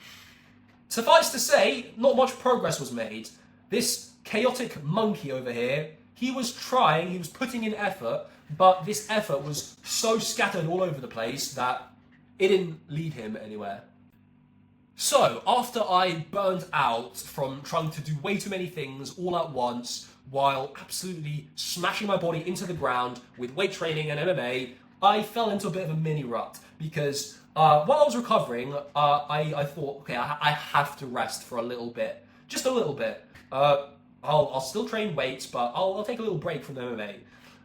Suffice to say, not much progress was made. This chaotic monkey over here, he was putting in effort, but this effort was so scattered all over the place that it didn't lead him anywhere. So, after I burned out from trying to do way too many things all at once, while absolutely smashing my body into the ground with weight training and MMA, I fell into a bit of a mini rut, because while I was recovering, I thought, okay, I have to rest for a little bit. Just a little bit. I'll still train weights, but I'll take a little break from MMA.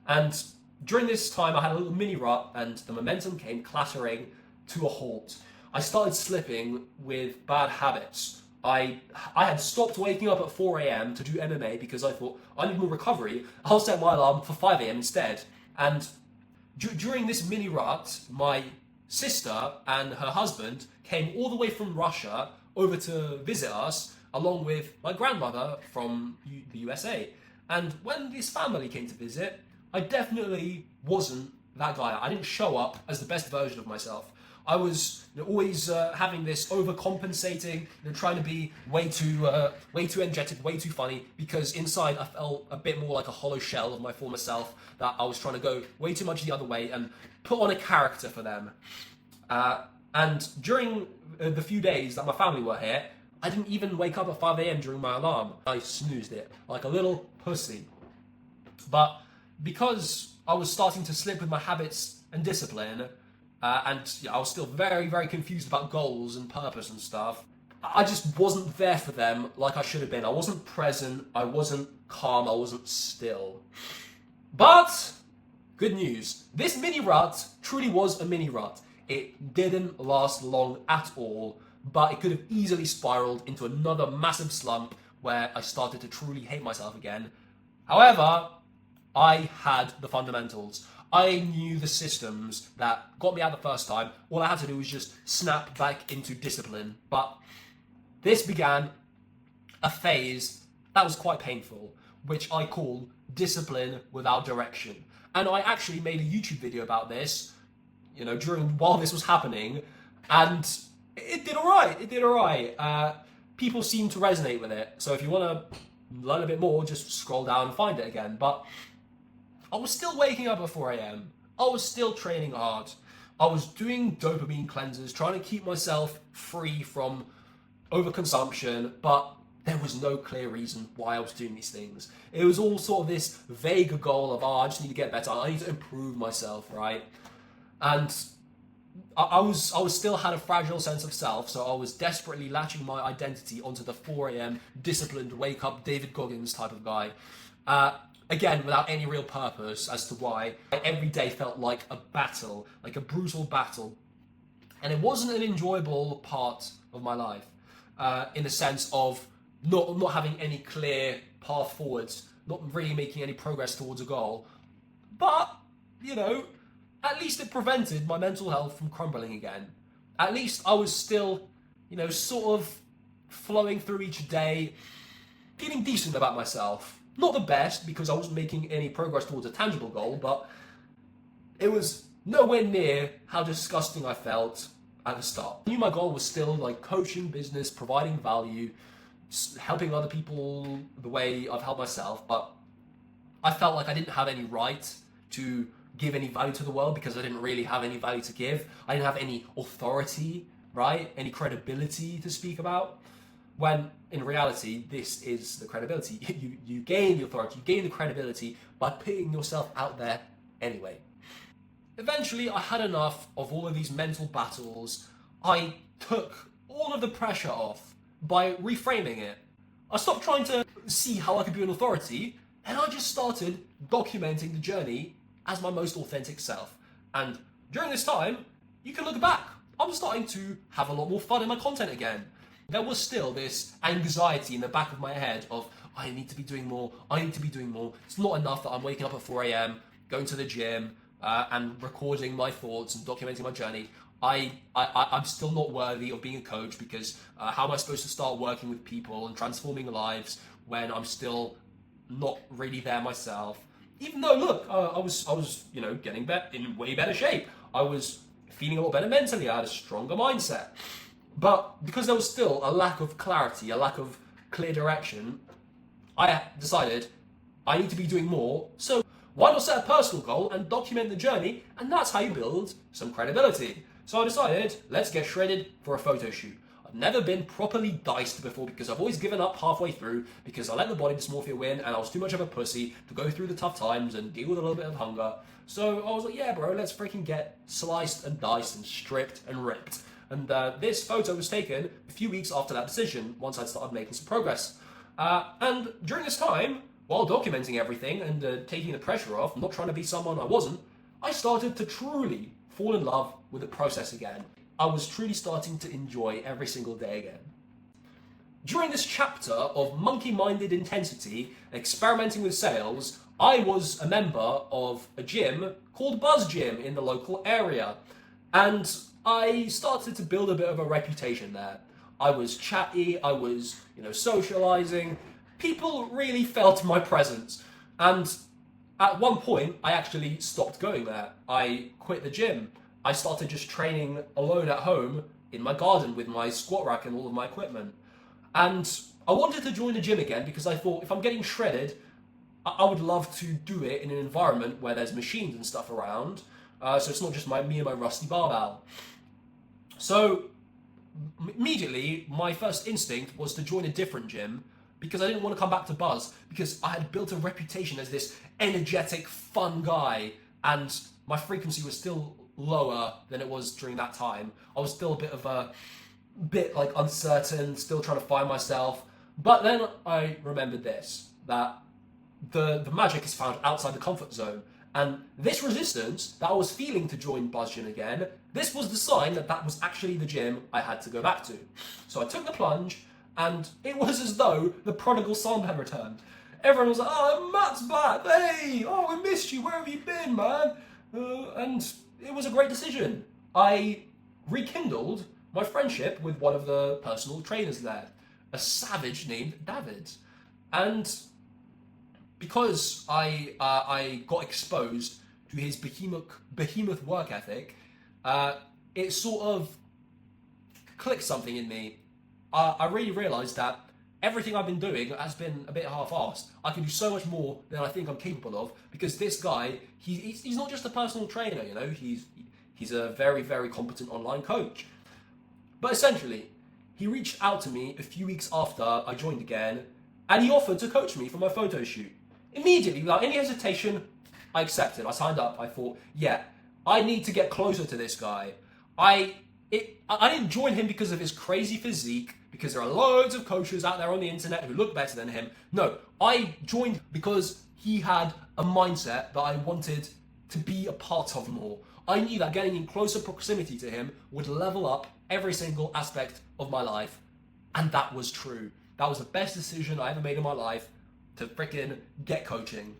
And during this time, I had a little mini rut, and the momentum came clattering to a halt. I started slipping with bad habits. I had stopped waking up at 4 a.m. to do MMA because I thought I need more recovery. I'll set my alarm for 5 a.m. instead. And during this mini rut, my sister and her husband came all the way from Russia over to visit us, along with my grandmother from the USA. And when this family came to visit, I definitely wasn't that guy. I didn't show up as the best version of myself. I was always having this overcompensating, trying to be way too energetic, way too funny, because inside I felt a bit more like a hollow shell of my former self, that I was trying to go way too much the other way and put on a character for them. And during the few days that my family were here, I didn't even wake up at 5 a.m. during my alarm. I snoozed it like a little pussy. But because I was starting to slip with my habits and discipline, and I was still very, very confused about goals and purpose and stuff, I just wasn't there for them like I should have been. I wasn't present, I wasn't calm, I wasn't still. But, good news, this mini rut truly was a mini rut. It didn't last long at all, but it could have easily spiraled into another massive slump where I started to truly hate myself again. However, I had the fundamentals. I knew the systems that got me out the first time. All I had to do was just snap back into discipline. But this began a phase that was quite painful, which I call discipline without direction. And I actually made a YouTube video about this, while this was happening, and it did alright. It did alright. People seem to resonate with it. So if you want to learn a bit more, just scroll down and find it again. But I was still waking up at 4 a.m. I was still training hard. I was doing dopamine cleanses, trying to keep myself free from overconsumption, but there was no clear reason why I was doing these things. It was all sort of this vague goal of, I just need to get better. I need to improve myself, right? And I still had a fragile sense of self, so I was desperately latching my identity onto the 4 a.m. disciplined, wake up David Goggins type of guy. Again, without any real purpose as to why. Every day felt like a battle, like a brutal battle. And it wasn't an enjoyable part of my life, in the sense of not having any clear path forwards, not really making any progress towards a goal. But, at least it prevented my mental health from crumbling again. At least I was still, sort of flowing through each day, feeling decent about myself. Not the best, because I wasn't making any progress towards a tangible goal, but it was nowhere near how disgusting I felt at the start. I knew my goal was still like coaching business, providing value, helping other people the way I've helped myself, but I felt like I didn't have any right to give any value to the world because I didn't really have any value to give. I didn't have any authority, right? Any credibility to speak about. When in reality, this is the credibility. You gain the authority, you gain the credibility by putting yourself out there anyway. Eventually, I had enough of all of these mental battles. I took all of the pressure off by reframing it. I stopped trying to see how I could be an authority, and I just started documenting the journey as my most authentic self. And during this time, you can look back. I was starting to have a lot more fun in my content again. There was still this anxiety in the back of my head of, I need to be doing more, I need to be doing more. It's not enough that I'm waking up at 4 a.m., going to the gym, and recording my thoughts and documenting my journey. I'm still not worthy of being a coach because how am I supposed to start working with people and transforming lives when I'm still not really there myself? Even though, look, I was getting in way better shape. I was feeling a lot better mentally. I had a stronger mindset. But because there was still a lack of clarity, a lack of clear direction, I decided I need to be doing more. So why not set a personal goal and document the journey? And that's how you build some credibility. So I decided, let's get shredded for a photo shoot. I've never been properly diced before because I've always given up halfway through because I let the body dysmorphia win and I was too much of a pussy to go through the tough times and deal with a little bit of hunger. So I was like, yeah, bro, let's freaking get sliced and diced and stripped and ripped. And this photo was taken a few weeks after that decision, once I'd started making some progress. And during this time, while documenting everything and taking the pressure off, not trying to be someone I wasn't, I started to truly fall in love with the process again. I was truly starting to enjoy every single day again. During this chapter of monkey-minded intensity, experimenting with sales, I was a member of a gym called Buzz Gym in the local area. And I started to build a bit of a reputation there. I was chatty, I was, socializing. People really felt my presence. And at one point, I actually stopped going there. I quit the gym. I started just training alone at home in my garden with my squat rack and all of my equipment. And I wanted to join the gym again because I thought if I'm getting shredded, I would love to do it in an environment where there's machines and stuff around. So it's not just me and my rusty barbell. So immediately, my first instinct was to join a different gym because I didn't want to come back to Buzz because I had built a reputation as this energetic, fun guy, and my frequency was still lower than it was during that time. I was still a bit uncertain, still trying to find myself. But then I remembered this, that the magic is found outside the comfort zone. And this resistance that I was feeling to join Buzz Gym again, this was the sign that that was actually the gym I had to go back to. So I took the plunge, and it was as though the prodigal son had returned. Everyone was like, "Oh, Matt's back! Hey! Oh, we missed you! Where have you been, man?" And it was a great decision. I rekindled my friendship with one of the personal trainers there, a savage named David. And because I got exposed to his behemoth work ethic, it sort of clicked something in me. I really realised that everything I've been doing has been a bit half-assed. I can do so much more than I think I'm capable of because this guy, he's not just a personal trainer, he's a very, very competent online coach. But essentially, he reached out to me a few weeks after I joined again, and he offered to coach me for my photo shoot. Immediately, without any hesitation, I accepted. I signed up. I thought, yeah, I need to get closer to this guy. I didn't join him because of his crazy physique, because there are loads of coaches out there on the internet who look better than him. No, I joined because he had a mindset that I wanted to be a part of more. I knew that getting in closer proximity to him would level up every single aspect of my life. And that was true. That was the best decision I ever made in my life, to frickin' get coaching.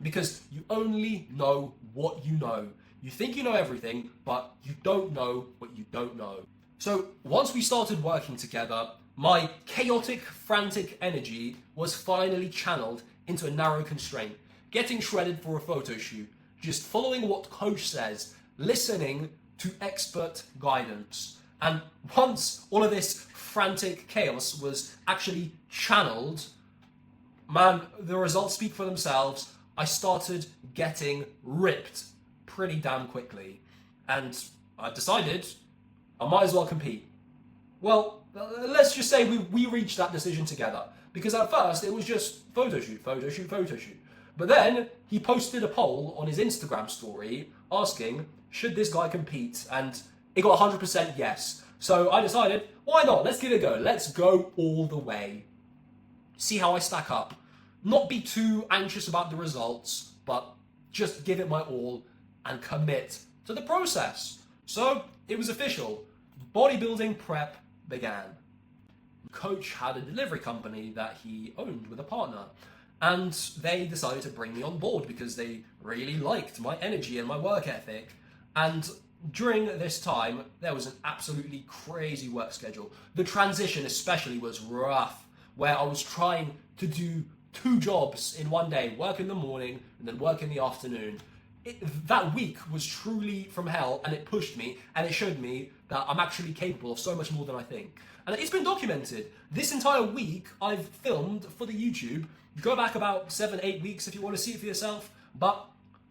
Because you only know what you know. You think you know everything, but you don't know what you don't know. So once we started working together, my chaotic, frantic energy was finally channeled into a narrow constraint. Getting shredded for a photo shoot, just following what coach says, listening to expert guidance. And once all of this frantic chaos was actually channeled, man, the results speak for themselves. I started getting ripped pretty damn quickly. And I decided I might as well compete. Well, let's just say we reached that decision together. Because at first it was just photo shoot. But then he posted a poll on his Instagram story asking, should this guy compete? And it got 100% yes. So I decided, why not? Let's give it a go. Let's go all the way. See how I stack up. Not be too anxious about the results, but just give it my all and commit to the process. So it was official. Bodybuilding prep began. Coach had a delivery company that he owned with a partner, and they decided to bring me on board because they really liked my energy and my work ethic. And during this time, there was an absolutely crazy work schedule. The transition especially was rough, where I was trying to do 2 jobs in one day, work in the morning and then work in the afternoon. That week was truly from hell, and it pushed me and it showed me that I'm actually capable of so much more than I think. And it's been documented. This entire week I've filmed for the YouTube. Go back about 7-8 weeks if you want to see it for yourself. But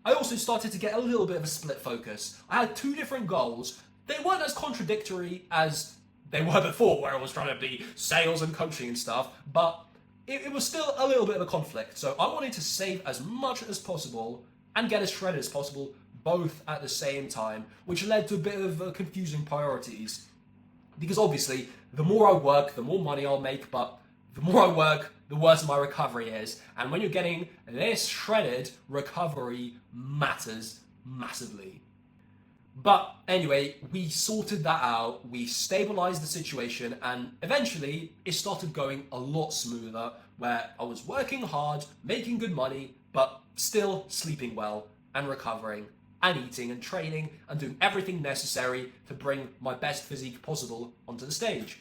I also started to get a little bit of a split focus. I had 2 different goals. They weren't as contradictory as they were before, where I was trying to be sales and coaching and stuff, but it was still a little bit of a conflict. So I wanted to save as much as possible and get as shredded as possible, both at the same time, which led to a bit of confusing priorities. Because obviously, the more I work, the more money I'll make, but the more I work, the worse my recovery is. And when you're getting this shredded, recovery matters massively. But anyway, we sorted that out, we stabilized the situation, and eventually it started going a lot smoother, where I was working hard, making good money, but still sleeping well and recovering and eating and training and doing everything necessary to bring my best physique possible onto the stage.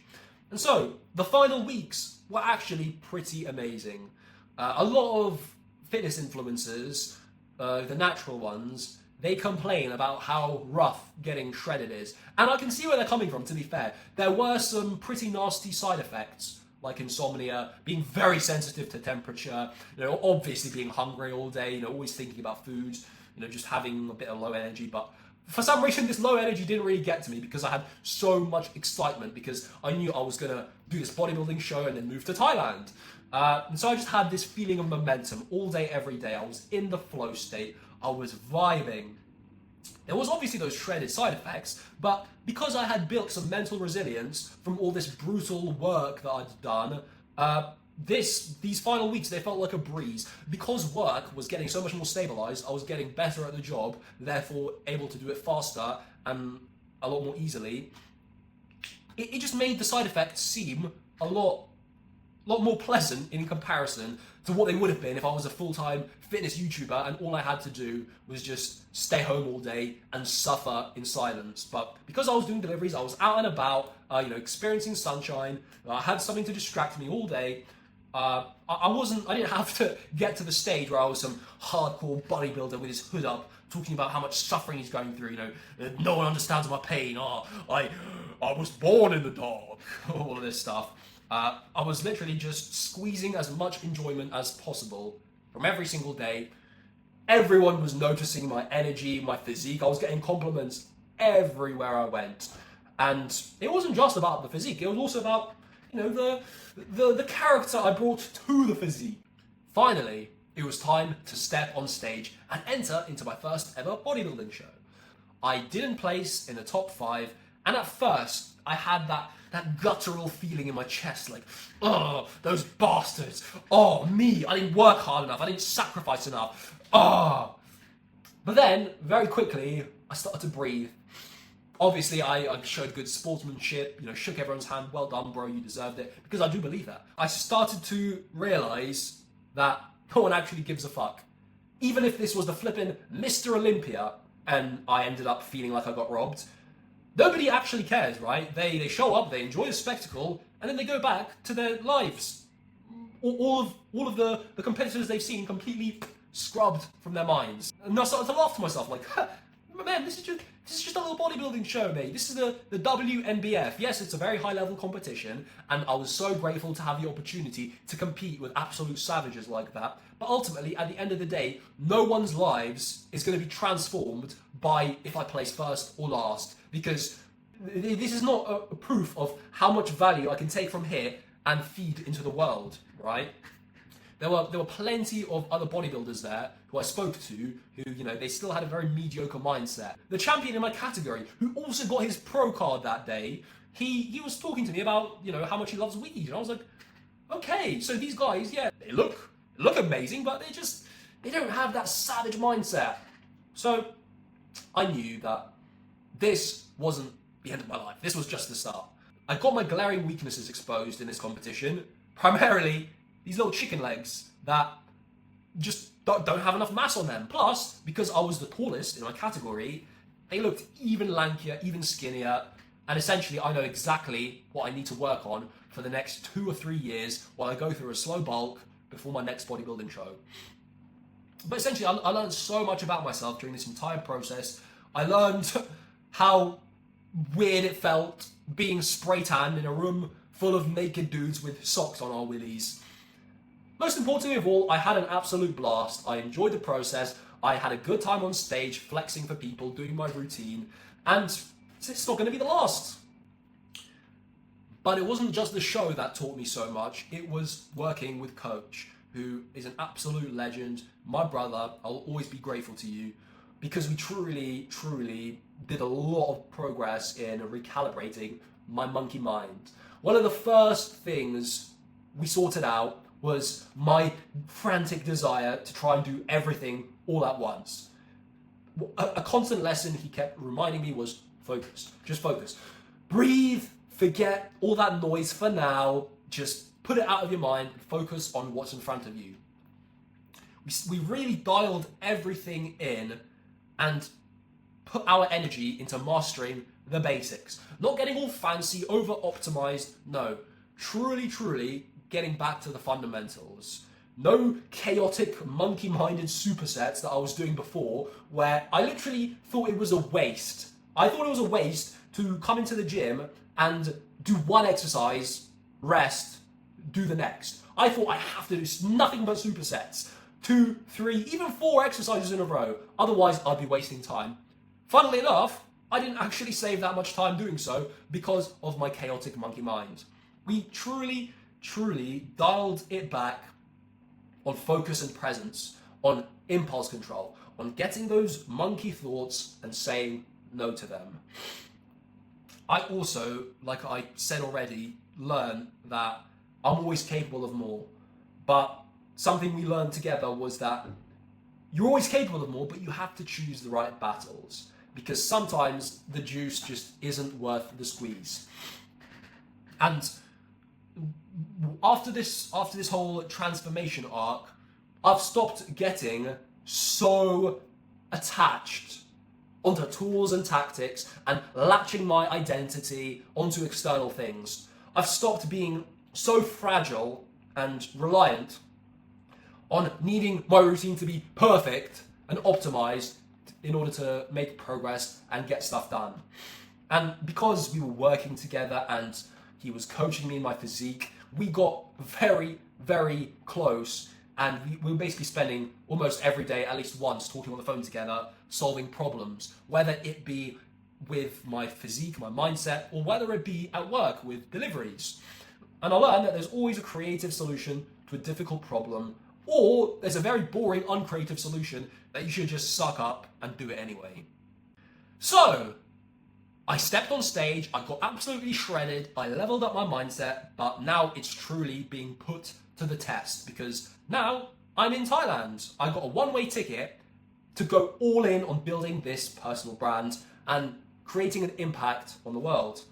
And so the final weeks were actually pretty amazing. A lot of fitness influencers, the natural ones, they complain about how rough getting shredded is. And I can see where they're coming from, to be fair. There were some pretty nasty side effects, like insomnia, being very sensitive to temperature, obviously being hungry all day, always thinking about food, just having a bit of low energy. But for some reason, this low energy didn't really get to me because I had so much excitement because I knew I was going to do this bodybuilding show and then move to Thailand. And so I just had this feeling of momentum all day, every day. I was in the flow state. I was vibing. There was obviously those shredded side effects, but because I had built some mental resilience from all this brutal work that I'd done, these final weeks, they felt like a breeze. Because work was getting so much more stabilized, I was getting better at the job, therefore able to do it faster and a lot more easily. It just made the side effects seem a lot more pleasant in comparison to what they would have been if I was a full-time fitness YouTuber and all I had to do was just stay home all day and suffer in silence. But because I was doing deliveries, I was out and about, experiencing sunshine. I had something to distract me all day. I didn't have to get to the stage where I was some hardcore bodybuilder with his hood up, talking about how much suffering he's going through. No one understands my pain. I was born in the dark. All of this stuff. I was literally just squeezing as much enjoyment as possible from every single day. Everyone was noticing my energy, my physique. I was getting compliments everywhere I went. And it wasn't just about the physique. It was also about, the character I brought to the physique. Finally, it was time to step on stage and enter into my first ever bodybuilding show. I didn't place in the top 5, and at first I had that guttural feeling in my chest, like, oh, those bastards. Oh, me, I didn't work hard enough. I didn't sacrifice enough. Oh. But then, very quickly, I started to breathe. Obviously, I showed good sportsmanship, shook everyone's hand. Well done, bro, you deserved it. Because I do believe that. I started to realize that no one actually gives a fuck. Even if this was the flippin' Mr. Olympia and I ended up feeling like I got robbed, nobody actually cares, right? They show up, they enjoy the spectacle, and then they go back to their lives. All of the competitors they've seen completely scrubbed from their minds. And I started to laugh to myself, like, man, this is just a little bodybuilding show, mate. This is the WNBF. Yes, it's a very high level competition, and I was so grateful to have the opportunity to compete with absolute savages like that. But ultimately, at the end of the day, no one's lives is going to be transformed by if I place first or last, because this is not a proof of how much value I can take from here and feed into the world, right? There were plenty of other bodybuilders there who I spoke to who, they still had a very mediocre mindset. The champion in my category, who also got his pro card that day, he was talking to me about, how much he loves weed. And I was like, okay, so these guys, yeah, they look amazing, but they don't have that savage mindset. So I knew that this wasn't the end of my life. This was just the start. I got my glaring weaknesses exposed in this competition, primarily these little chicken legs that just don't have enough mass on them. Plus, because I was the tallest in my category, they looked even lankier, even skinnier, and essentially I know exactly what I need to work on for the next 2 or 3 years while I go through a slow bulk before my next bodybuilding show. But essentially, I learned so much about myself during this entire process. I learned how weird it felt being spray tanned in a room full of naked dudes with socks on our willies. Most importantly of all, I had an absolute blast. I enjoyed the process. I had a good time on stage, flexing for people, doing my routine, and it's not going to be the last. But it wasn't just the show that taught me so much. It was working with Coach, who is an absolute legend. My brother, I'll always be grateful to you, because we truly, truly did a lot of progress in recalibrating my monkey mind. One of the first things we sorted out was my frantic desire to try and do everything all at once. a constant lesson he kept reminding me was focus. Just focus. Breathe, forget all that noise for now. Just put it out of your mind and focus on what's in front of you. We really dialed everything in and put our energy into mastering the basics. Not getting all fancy, over-optimized, no. Truly getting back to the fundamentals. No chaotic, monkey-minded supersets that I was doing before, where I literally thought it was a waste. I thought it was a waste to come into the gym and do one exercise, rest, do the next. I thought I have to do nothing but supersets. 2, 3, even 4 exercises in a row. Otherwise, I'd be wasting time. Funnily enough, I didn't actually save that much time doing so because of my chaotic monkey mind. We truly dialed it back on focus and presence, on impulse control, on getting those monkey thoughts and saying no to them. I also, like I said already, learned that I'm always capable of more. But something we learned together was that you're always capable of more, but you have to choose the right battles. Because sometimes the juice just isn't worth the squeeze. And after this whole transformation arc, I've stopped getting so attached onto tools and tactics and latching my identity onto external things. I've stopped being so fragile and reliant on needing my routine to be perfect and optimized in order to make progress and get stuff done. And because we were working together and he was coaching me in my physique, we got very close, and we were basically spending almost every day, at least once, talking on the phone together, solving problems, whether it be with my physique, my mindset, or whether it be at work with deliveries. And I learned that there's always a creative solution to a difficult problem, or there's a very boring, uncreative solution that you should just suck up and do it anyway. So, I stepped on stage, I got absolutely shredded, I leveled up my mindset, but now it's truly being put to the test because now I'm in Thailand. I got a one-way ticket to go all in on building this personal brand and creating an impact on the world.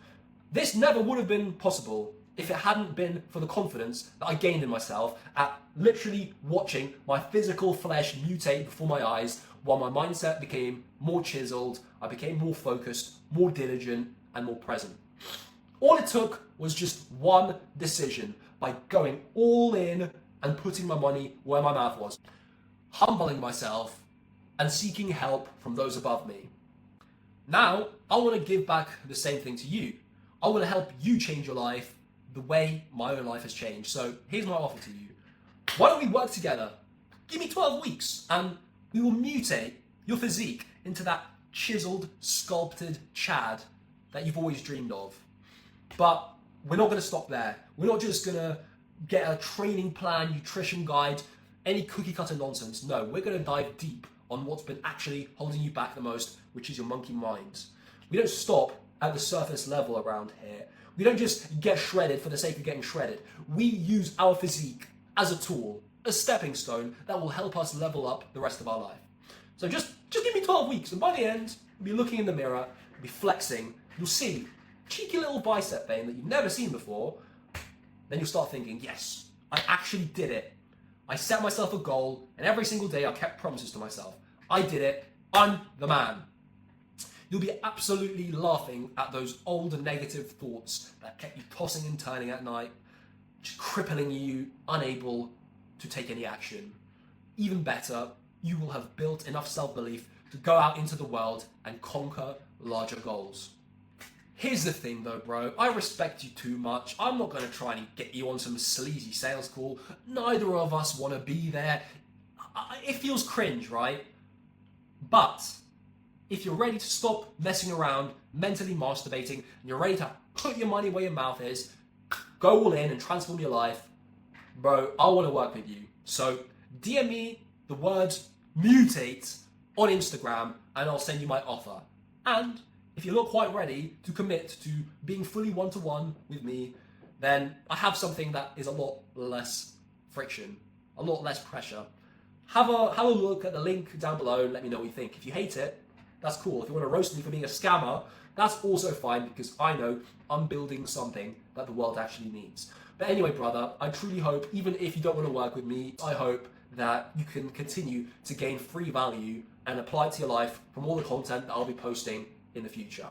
This never would have been possible if it hadn't been for the confidence that I gained in myself at literally watching my physical flesh mutate before my eyes while my mindset became more chiseled, I became more focused, more diligent, and more present. All it took was just one decision by going all in and putting my money where my mouth was, humbling myself and seeking help from those above me. Now, I want to give back the same thing to you. I want to help you change your life the way my own life has changed. So here's my offer to you. Why don't we work together? Give me 12 weeks and we will mutate your physique into that chiseled, sculpted Chad that you've always dreamed of. But we're not going to stop there. We're not just going to get a training plan, nutrition guide, any cookie cutter nonsense. No, we're going to dive deep on what's been actually holding you back the most, which is your monkey mind. We don't stop at the surface level around here. We don't just get shredded for the sake of getting shredded. We use our physique as a tool, a stepping stone that will help us level up the rest of our life. So just give me 12 weeks, and by the end, you'll be looking in the mirror, you'll be flexing, you'll see a cheeky little bicep vein that you've never seen before. Then you'll start thinking, yes, I actually did it. I set myself a goal, and every single day I kept promises to myself. I did it. I'm the man. You'll be absolutely laughing at those old and negative thoughts that kept you tossing and turning at night, just crippling you, unable to take any action. Even better, you will have built enough self-belief to go out into the world and conquer larger goals. Here's the thing though, bro. I respect you too much. I'm not going to try and get you on some sleazy sales call. Neither of us want to be there. It feels cringe, right? But if you're ready to stop messing around, mentally masturbating, and you're ready to put your money where your mouth is, go all in and transform your life, bro, I want to work with you. So DM me the words MUTATE on Instagram and I'll send you my offer. And if you're not quite ready to commit to being fully one-to-one with me, then I have something that is a lot less friction, a lot less pressure. have a look at the link down below and let me know what you think. If you hate it, that's cool. If you want to roast me for being a scammer, that's also fine, because I know I'm building something that the world actually needs. But anyway, brother, I truly hope, even if you don't want to work with me, I hope that you can continue to gain free value and apply it to your life from all the content that I'll be posting in the future.